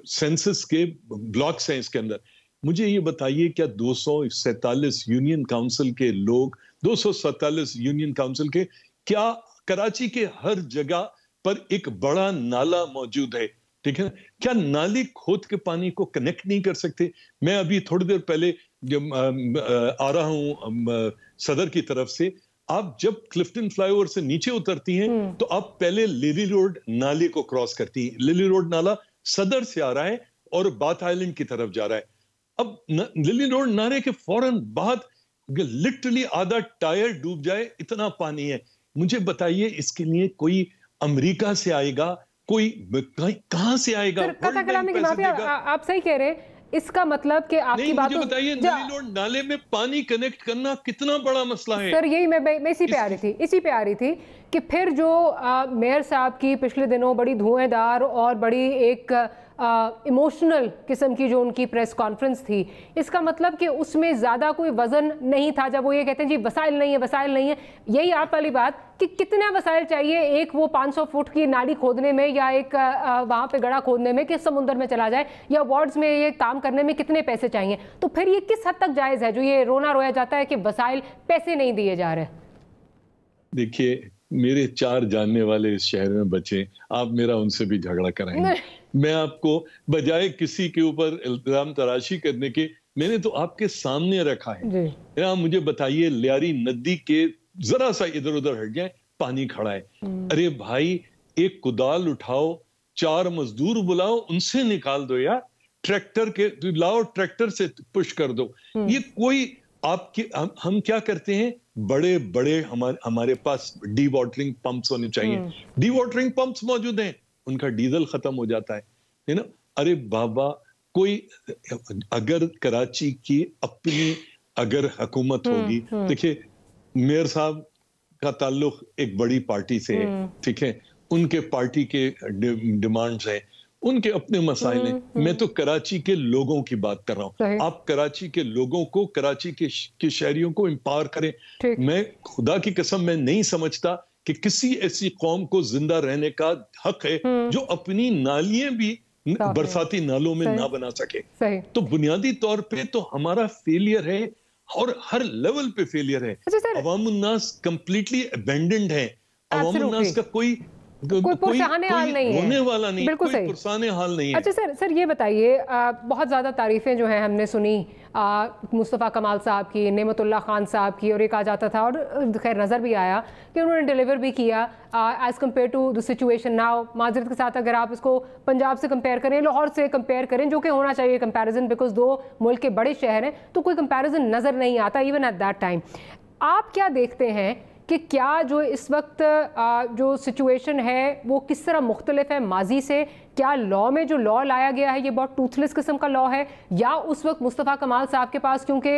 सेंसस के ब्लॉक्स हैं इसके अंदर। मुझे ये बताइए, क्या 247 यूनियन काउंसिल के लोग, 247 यूनियन काउंसिल के, क्या कराची के हर जगह पर एक बड़ा नाला मौजूद है, ठीक है, क्या नाली खोद के पानी को कनेक्ट नहीं कर सकते? मैं अभी थोड़ी देर पहले जब आ रहा हूं सदर की तरफ से, आप जब क्लिफ्टन फ्लाईओवर से नीचे उतरती हैं तो आप पहले लिली रोड नाले को क्रॉस करती हैं। लिली रोड नाला सदर से आ रहा है और बाथ आइलैंड की तरफ जा रहा है। अब लिली रोड नाले के फौरन बाद लिटरली आधा टायर डूब जाए, इतना पानी है। मुझे बताइए, इसके लिए कोई अमेरिका से आएगा, कोई कहां से आएगा? कथा कलामी की माफी, आप सही कह रहे हैं। इसका मतलब कि आपकी बात, मुझे बताइए, लिली रोड नाले में पानी कनेक्ट करना कितना बड़ा मसला है। सर यही मैं इसी पे आ रही थी कि फिर जो मेयर साहब की पिछले दिनों बड़ी धुआंधार और बड़ी एक इमोशनल किस्म की जो उनकी प्रेस कॉन्फ्रेंस थी, इसका मतलब कि उसमें ज़्यादा कोई वजन नहीं था जब वो ये कहते हैं जी वसाइल नहीं है। यही आप वाली बात कि कितने वसाइल चाहिए एक वो 500 फुट की नाली खोदने में या एक वहाँ पे गड़ा खोदने में कि समुद्र में चला जाए, या वार्ड्स में ये काम करने में कितने पैसे चाहिए? तो फिर ये किस हद तक जायज़ है जो ये रोना रोया जाता है कि वसाइल पैसे नहीं दिए जा रहे? देखिए, मेरे 4 जानने वाले इस शहर में बचे, आप मेरा उनसे भी झगड़ा कराएंगे। मैं आपको बजाय किसी के ऊपर इल्जाम तराशी करने के, मैंने तो आपके सामने रखा है। आप मुझे बताइए, लियारी नदी के जरा सा इधर उधर हट जाए, पानी खड़ा है। अरे भाई, एक कुदाल उठाओ, 4 मजदूर बुलाओ, उनसे निकाल दो यार, ट्रैक्टर के लाओ, ट्रैक्टर से पुश कर दो। ये कोई आपके हम क्या करते हैं, बड़े बड़े हमारे पास डी वाटरिंग पंप्स होने चाहिए। डी वाटरिंग पंप्स मौजूद हैं, उनका डीजल खत्म हो जाता है ना। अरे बाबा, कोई अगर कराची की अपनी अगर हुकूमत होगी, देखिए मेयर साहब का ताल्लुक एक बड़ी पार्टी से है, ठीक है, उनके पार्टी के डिमांड्स हैं, उनके अपने मसाइल हैं। मैं तो कराची के लोगों की बात कर रहा हूँ। आप कराची के लोगों को, कराची के शहरियों को एम्पावर करें। मैं खुदा की कसम मैं नहीं समझता कि किसी ऐसी कौम को जिंदा रहने का हक है जो अपनी नालियां भी बरसाती नालों में ना बना सके। तो बुनियादी तौर पे तो हमारा फेलियर है और हर लेवल पे फेलियर है। अवामुन्नास कंप्लीटली अबेंडेंड है। अवामुन्नास का कोई पुरसाने हाल नहीं है, होने वाला नहीं, बिल्कुल कोई पुरसाने हाल नहीं है। अच्छा सर ये बताइए, बहुत ज़्यादा तारीफ़ें जो हैं हमने सुनी मुस्तफ़ा कमाल साहब की, नेमतुल्लाह खान साहब की, और ये कहा जाता था और खैर नज़र भी आया कि उन्होंने डिलीवर भी किया as compared to the situation now. माजरत के साथ अगर आप इसको पंजाब से कंपेयर करें, लाहौर से कंपेयर करें, जो कि होना चाहिए कंपैरिजन, बिकॉज दो मुल्क के बड़े शहर हैं, तो कोई कंपैरिजन नज़र नहीं आता इवन एट दैट टाइम। आप क्या देखते हैं कि क्या जो इस वक्त जो सिचुएशन है वो किस तरह मुख्तलिफ है माजी से? क्या लॉ में जो लॉ लाया गया है ये बहुत टूथलेस किस्म का लॉ है, या उस वक्त मुस्तफ़ा कमाल साहब के पास क्योंकि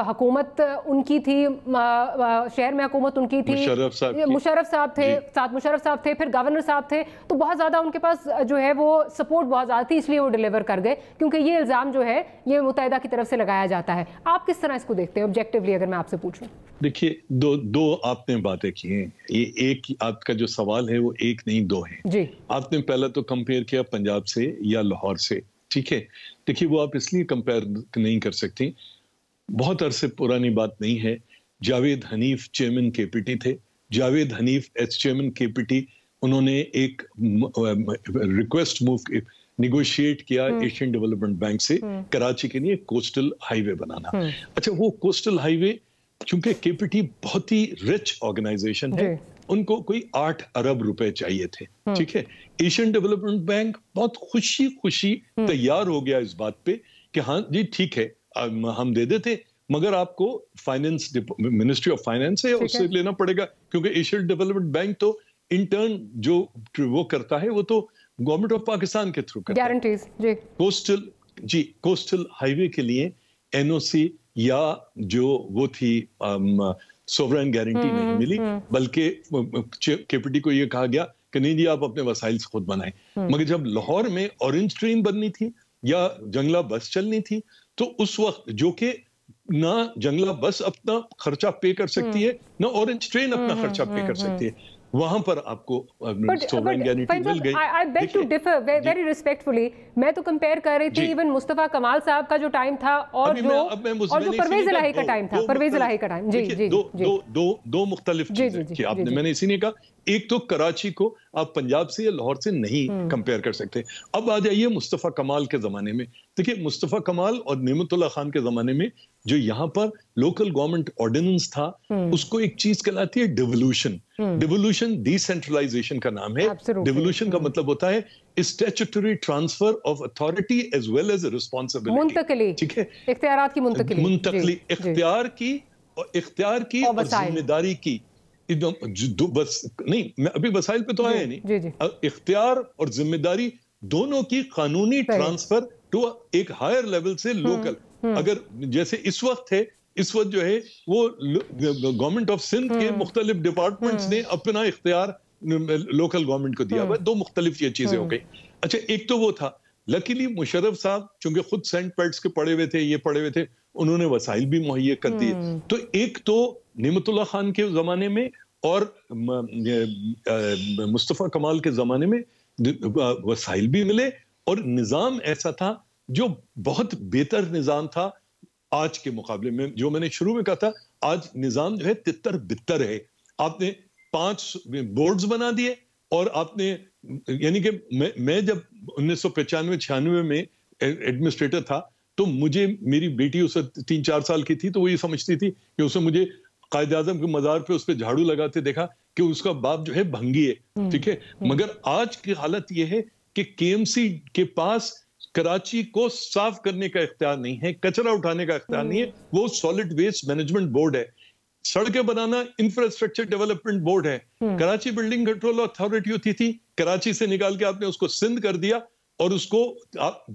हुकूमत उनकी थी, शहर में हुकूमत उनकी थी, मुशर्रफ साहब थे, साथ मुशर्रफ साहब थे, फिर गवर्नर साहब थे, तो बहुत ज़्यादा उनके पास जो है वो सपोर्ट बहुत ज़्यादा थी, इसलिए वो डिलीवर कर गए, क्योंकि ये इल्ज़ाम जो है ये मुत्तहिदा की तरफ से लगाया जाता है। आप किस तरह इसको देखते हैं ऑब्जेक्टिवली, अगर मैं आपसे पूछूं? देखिए, दो आपने बातें की हैं। ये एक आपका जो सवाल है वो एक नहीं दो है जी। आपने पहला तो कंपेयर किया पंजाब से या लाहौर से, ठीक है। देखिए, वो आप इसलिए कंपेयर नहीं कर सकते, बहुत अरसे पुरानी बात नहीं है। जावेद हनीफ चेयरमैन केपीटी थे। Javed Hanif as chairman KPT, उन्होंने एक रिक्वेस्ट मूव निगोशिएट किया एशियन डेवलपमेंट बैंक से कराची के लिए कोस्टल हाईवे बनाना। अच्छा, वो कोस्टल हाईवे चूंकि केपीटी बहुत ही रिच ऑर्गेनाइजेशन है, उनको कोई 8 अरब रुपए चाहिए थे, ठीक है। एशियन डेवलपमेंट बैंक बहुत खुशी तैयार हो गया इस बात पे कि हाँ जी ठीक है, हम दे देते, मगर आपको फाइनेंस मिनिस्ट्री ऑफ फाइनेंस है उससे लेना पड़ेगा, क्योंकि एशियन डेवलपमेंट बैंक तो इंटर्न जो वो करता है वो तो गवर्नमेंट ऑफ पाकिस्तान के थ्रू करता है। कोस्टल हाईवे के लिए एनओसी या जो वो थी सोवरेन गारंटी नहीं मिली, बल्कि केपीटी को ये कहा गया कि नहीं जी आप अपने वसाइल से खुद बनाएं। मगर जब लाहौर में ऑरेंज ट्रेन बननी थी या जंगला बस चलनी थी, तो उस वक्त जो कि ना जंगला बस अपना खर्चा पे कर सकती है, ना ऑरेंज ट्रेन अपना खर्चा पे कर सकती है, वहां पर आपको सोवरेन गारंटी मिल गई। I beg to differ very respectfully। मैं तो कंपेयर कर रही थी इवन मुस्तफा कमाल साहब का जो टाइम था और जो परवेज इलाही का टाइम था, परवेज इलाही का टाइम। जी दो मुख्तलिफ चीजें कि आपने, मैंने इसीलिए कहा एक तो कराची को आप पंजाब से या लाहौर से नहीं कंपेयर कर सकते। अब आ जाइए मुस्तफा कमाल के जमाने में। देखिए, मुस्तफा कमाल और नेमतुल्लाह खान के जमाने में जो यहाँ पर लोकल गवर्नमेंट ऑर्डिनेंस था, उसको एक चीज कहलाती है डिवोल्यूशन। डिवोल्यूशन डिसेंट्रलाइजेशन का नाम है। डिवोल्यूशन का मतलब होता है statutory transfer of authority as well as responsibility, मुंतकिली, ठीक है, इख्तियारात की मुंतकिली, इख्तियार की और जिम्मेदारी की। बस नहीं, मैं अभी वसाइल पे तो आया नहीं, इख्तियार और जिम्मेदारी दोनों की कानूनी ट्रांसफर टू एक हायर लेवल से लोकल। अगर जैसे इस वक्त है, इस वक्त जो है वो गवर्नमेंट ऑफ सिंध के मुख्तलिफ डिपार्टमेंट्स ने अपना इख्तियार लोकल गवर्नमेंट को दिया हुआ। दो मुख्तलिफ ये चीजें हो गई। अच्छा, एक तो वो था, लकीली मुशर्रफ साहब चूंकि खुद सेंट पेट्स के पढ़े हुए थे, ये पढ़े हुए थे, उन्होंने वसाइल भी मुहैया कर दिए। तो एक तो नेमतुल्लाह खान के जमाने में और मुस्तफा कमाल के जमाने में वसाइल भी मिले और निजाम ऐसा था जो बहुत बेहतर निजाम था आज के मुकाबले में। जो मैंने शुरू में कहा था, आज निजाम जो है तितर बितर है। आपने 5 बोर्ड्स बना दिए और आपने, यानी कि मैं जब 1995-96 में एडमिनिस्ट्रेटर था, तो मुझे, मेरी बेटी उसे 3-4 साल की थी, तो वो ये समझती थी कि उसे मुझे कायद आजम के मजार पे उस पर झाड़ू लगाते देखा कि उसका बाप जो है भंगी है, ठीक है। मगर आज की हालत ये है कि केएमसी के पास कराची को साफ करने का इख्तियार नहीं है, कचरा उठाने का इख्तियार नहीं है, वो सॉलिड वेस्ट मैनेजमेंट बोर्ड है। सड़कें बनाना इंफ्रास्ट्रक्चर डेवलपमेंट बोर्ड है। कराची बिल्डिंग कंट्रोल अथॉरिटी होती थी, कराची से निकाल के आपने उसको सिंध कर दिया और उसको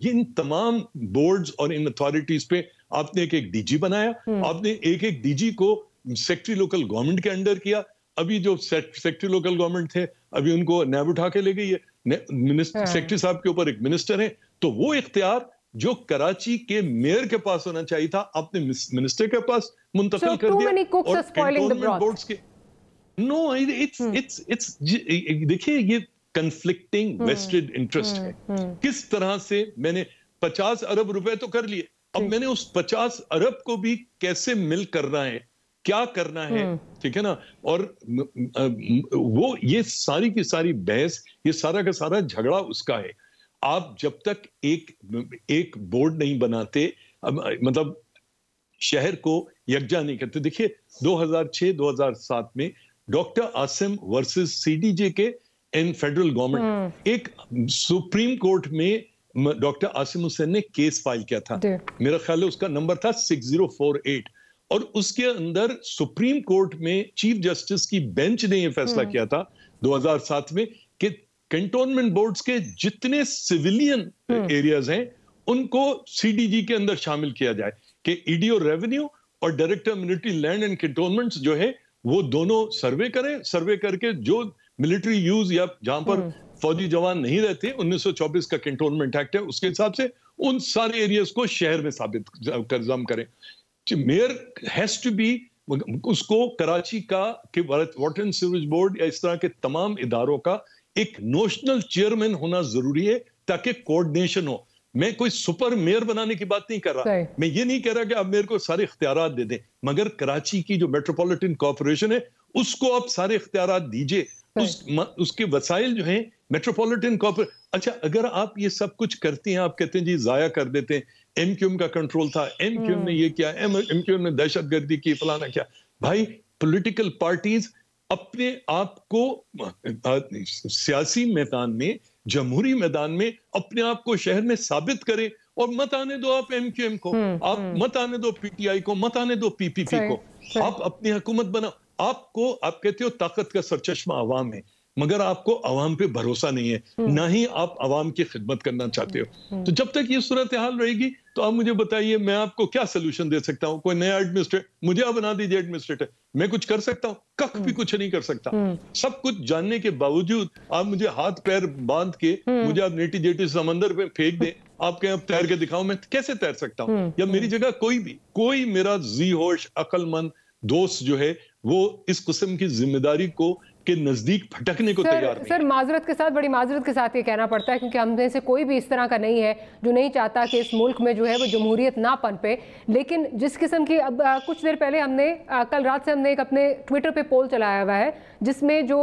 इन तमाम बोर्ड्स और इन अथॉरिटीज पे आपने एक डीजी बनाया। आपने एक डीजी को सेक्रेटरी लोकल गवर्नमेंट के अंडर किया। अभी जो सेक्रेटरी लोकल गवर्नमेंट थे, अभी उनको नैब उठा के ले गई है। सेक्रेटरी साहब के ऊपर एक मिनिस्टर है, तो वो इख्तियार जो कराची के मेयर के पास होना चाहिए था, आपने मिनिस्टर के पास मुंतकिल कर दिया। और कैंटोनमेंट बोर्ड्स के नो, इट्स देखिए, ये कंफ्लिक्टिंग वेस्टेड इंटरेस्ट है। किस तरह से मैंने 50 अरब रुपए तो कर लिए, अब मैंने उस 50 अरब को भी कैसे मिल करना है, क्या करना है, ठीक है ना। और वो ये सारी की सारी बहस, ये सारा का सारा झगड़ा उसका है। आप जब तक एक बोर्ड नहीं बनाते, मतलब शहर को यकजा नहीं करते। देखिए 2006-2007 में डॉक्टर आसिम वर्सेस सीडीजे के इन फेडरल गवर्नमेंट, एक सुप्रीम कोर्ट में डॉक्टर आसिम हुसैन ने केस फाइल किया था, मेरा ख्याल है उसका नंबर था 6048, और उसके अंदर सुप्रीम कोर्ट में चीफ जस्टिस की बेंच ने यह फैसला किया था 2007 में कि कैंटोनमेंट बोर्ड्स के जितने सिविलियन एरियाज हैं उनको सीडीजी के अंदर शामिल किया जाए, कि ईडीओ रेवेन्यू और director military land and cantonments जो है वो दोनों सर्वे करें, सर्वे करके जो मिलिट्री यूज या जहां पर फौजी जवान नहीं रहते, 1924 का कैंटोनमेंट एक्ट है उसके हिसाब से उन सारे एरियाज को शहर में साबित जम करें। मेयर हैज टू बी, उसको कराची का कि वाटर एंड सीवरेज बोर्ड या इस तरह के तमाम इदारों का एक नोशनल चेयरमैन होना जरूरी है ताकि कोऑर्डिनेशन हो। मैं कोई सुपर मेयर बनाने की बात नहीं कर रहा, मैं ये नहीं कह रहा कि आप मेयर को सारे इख्तियारात दे दें, मगर कराची की जो मेट्रोपॉलिटन कॉर्पोरेशन है उसको आप सारे इख्तियारात दीजिए, उसके वसाइल जो हैं मेट्रोपॉलिटन कॉर्पोरेशन। अच्छा, अगर आप ये सब कुछ करते हैं, आप कहते हैं जी जाया कर देते हैं, एमक्यूएम का कंट्रोल था, एमक्यूएम ने ये किया, एमक्यूएम ने दहशतगर्दी की, फलाना क्या। भाई पॉलिटिकल पार्टीज अपने आप को सियासी मैदान में, जमहूरी मैदान में अपने आप को शहर में साबित करें, और मत आने दो आप एमक्यूएम को, आप मत आने दो पीटीआई को, मत आने दो पीपीपी को, आप अपनी हुकूमत बनाओ। आप कहते हो ताकत का सरचश्मा अवाम है, मगर आपको अवाम पे भरोसा नहीं है, ना ही आप अवाम की खिदमत करना चाहते हो। तो जब तक ये सूरत हाल रहेगी तो आप मुझे बताइए मैं आपको क्या सोल्यूशन दे सकता हूँ। कोई नया एडमिनिस्ट्रेटर मुझे आप बना दीजिए एडमिनिस्ट्रेटर, मैं कुछ कर सकता हूँ? कख भी कुछ नहीं कर सकता। सब कुछ जानने के बावजूद आप मुझे हाथ पैर बांध के मुझे आप नेटी जेटी समंदर में फेंक दें, आप कहें अब तैर के दिखाओ, मैं कैसे तैर सकता हूँ? या मेरी जगह कोई मेरा जी होश अक्लमंद दोस्त जो है वो इस किस्म की जिम्मेदारी को के नजदीक भटकने को तैयार नहीं। सर माजरत के साथ, बड़ी माजरत के साथ ये कहना पड़ता है, क्योंकि हम में से कोई भी इस तरह का नहीं है जो नहीं चाहता कि इस मुल्क में जो है वो जमहूरियत ना पनपे। लेकिन जिस किस्म की, अब कुछ देर पहले हमने, कल रात से हमने एक अपने ट्विटर पे पोल चलाया हुआ है जिसमें जो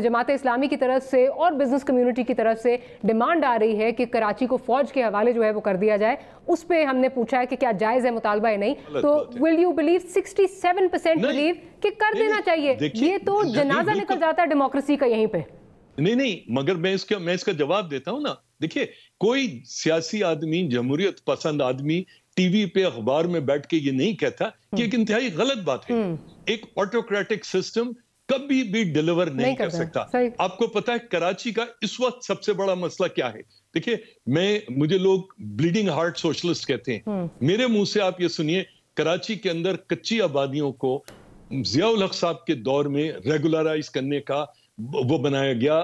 जमात इस्लामी की तरफ से और बिजनेस कम्युनिटी की तरफ से डिमांड आ रही है कि कराची को फौज के हवाले जो है वो कर दिया जाए, उस पर हमने पूछा है कि क्या जायज़ है मुतालबा या नहीं। तो विल यू बिलीव 67% बिलीव कि कर देना चाहिए। ये तो जनाजा निकल जाता है डेमोक्रेसी का यहीं पे। नहीं, मगर मैं इसका जवाब देता हूं ना। देखिए, कोई सियासी आदमी, जमहूरियत पसंद आदमी टीवी पे अखबार में बैठ के ये नहीं कहता कि एक इंतहाई गलत बात है। एक ऑटोक्रेटिक सिस्टम कभी भी डिलीवर नहीं कर सकता। आपको पता है कराची का इस वक्त सबसे बड़ा मसला क्या है? देखिए, मुझे लोग ब्लीडिंग हार्ट सोशलिस्ट कहते हैं, मेरे मुंह से आप ये सुनिए, कराची के अंदर कच्ची आबादियों को जियाउल हक साहब के दौर में रेगुलराइज करने का वो बनाया गया,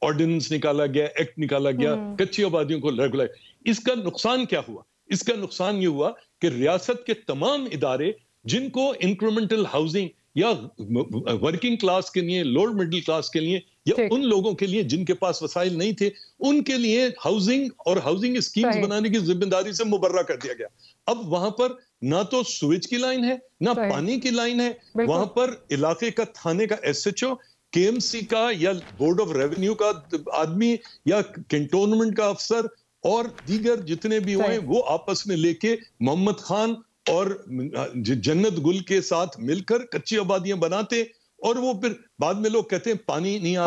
ऑर्डिनेंस निकाला गया, एक्ट निकाला गया, कच्ची आबादियों को रेगुलराइज। इसका नुकसान क्या हुआ? इसका नुकसान ये हुआ कि रियासत के तमाम इदारे जिनको इंक्रीमेंटल हाउसिंग या वर्किंग क्लास के लिए, लोअर मिडिल क्लास के लिए, या उन लोगों के लिए जिनके पास वसाइल नहीं थे, उनके लिए हाउसिंग और हाउसिंग स्कीम्स बनाने की जिम्मेदारी से मुबर्रा कर दिया गया। अब वहां पर ना तो स्विच की लाइन है, ना पानी की लाइन है, वहां पर इलाके का थाने का एसएचओ, केएमसी का या बोर्ड ऑफ रेवेन्यू का आदमी या कैंटोनमेंट का अफसर और दीगर जितने भी हुए वो आपस में लेके मोहम्मद खान और जन्नत गुल के साथ मिलकर कच्ची आबादियां बनाते, और वो फिर बाद में लोग कहते हैं पानी नहीं आ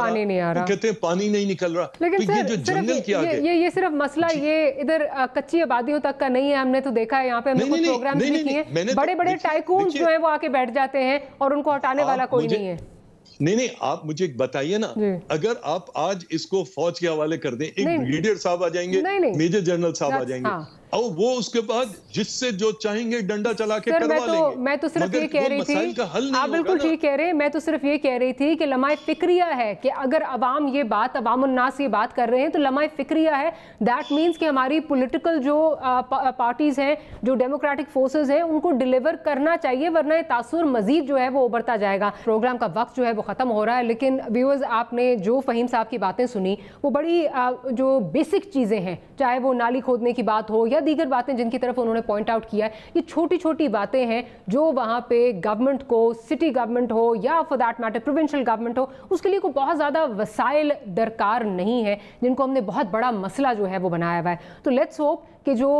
रहा, कहते हैं पानी नहीं निकल रहा। लेकिन तो ये जो जंगल किया गया, ये सिर्फ मसला ये इधर कच्ची आबादियों तक का नहीं है। हमने तो देखा है यहाँ पे, हमने कुछ प्रोग्राम भी किए हैं, बड़े बड़े टाइकून जो है वो आके बैठ जाते हैं और उनको हटाने वाला कोई नहीं है। नहीं, आप मुझे बताइए ना, अगर आप आज इसको फौज के हवाले कर दें, एक ब्रिगेडियर साहब आ जाएंगे, मेजर जनरल साहब आ जाएंगे, और वो उसके बाद जिससे जो चाहेंगे डंडा चला के करवा लेंगे। मैं तो सिर्फ ये कह रही थी, आप बिल्कुल ठीक कह रहे हैं, मैं तो सिर्फ ये कह रही थी कि लम्हाए फिक्रिया है कि अगर अवाम ये बात, अवामुन्नास ये बात कर रहे हैं तो लम्हाए फिक्रिया है। दैट मीन्स कि हमारी पॉलिटिकल जो पार्टीज हैं, जो डेमोक्रेटिक फोर्सेज हैं, उनको डिलीवर करना चाहिए, वरना तासुर मजीद जो है वो उभरता जाएगा। प्रोग्राम का वक्त जो है वो खत्म हो रहा है, लेकिन व्यूअर्स आपने जो फहीम साहब की बातें सुनी वो बड़ी जो बेसिक चीज़ें हैं, चाहे वो नाली खोदने की बात हो या दीगर बातें जिनकी तरफ उन्होंने पॉइंट आउट किया है, ये छोटी छोटी बातें हैं जो वहाँ पे गवर्नमेंट को, सिटी गवर्नमेंट हो या for that matter provincial government हो, उसके लिए कोई बहुत ज़्यादा वसाइल दरकार नहीं है जिनको हमने बहुत बड़ा मसला जो है वो बनाया हुआ है। तो लेट्स होप कि जो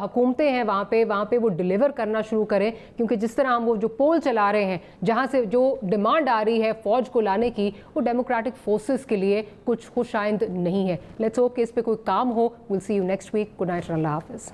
हुकूमतें हैं वहाँ पे वो डिलीवर करना शुरू करें, क्योंकि जिस तरह हम वो जो पोल चला रहे हैं, जहाँ से जो डिमांड आ रही है फ़ौज को लाने की, वो डेमोक्रेटिक फोर्सेस के लिए कुछ खुशाइंद नहीं है। लेट्स होप कि इस पे कोई काम हो। Will see you next week. Good night, अल्लाह हाफिज़।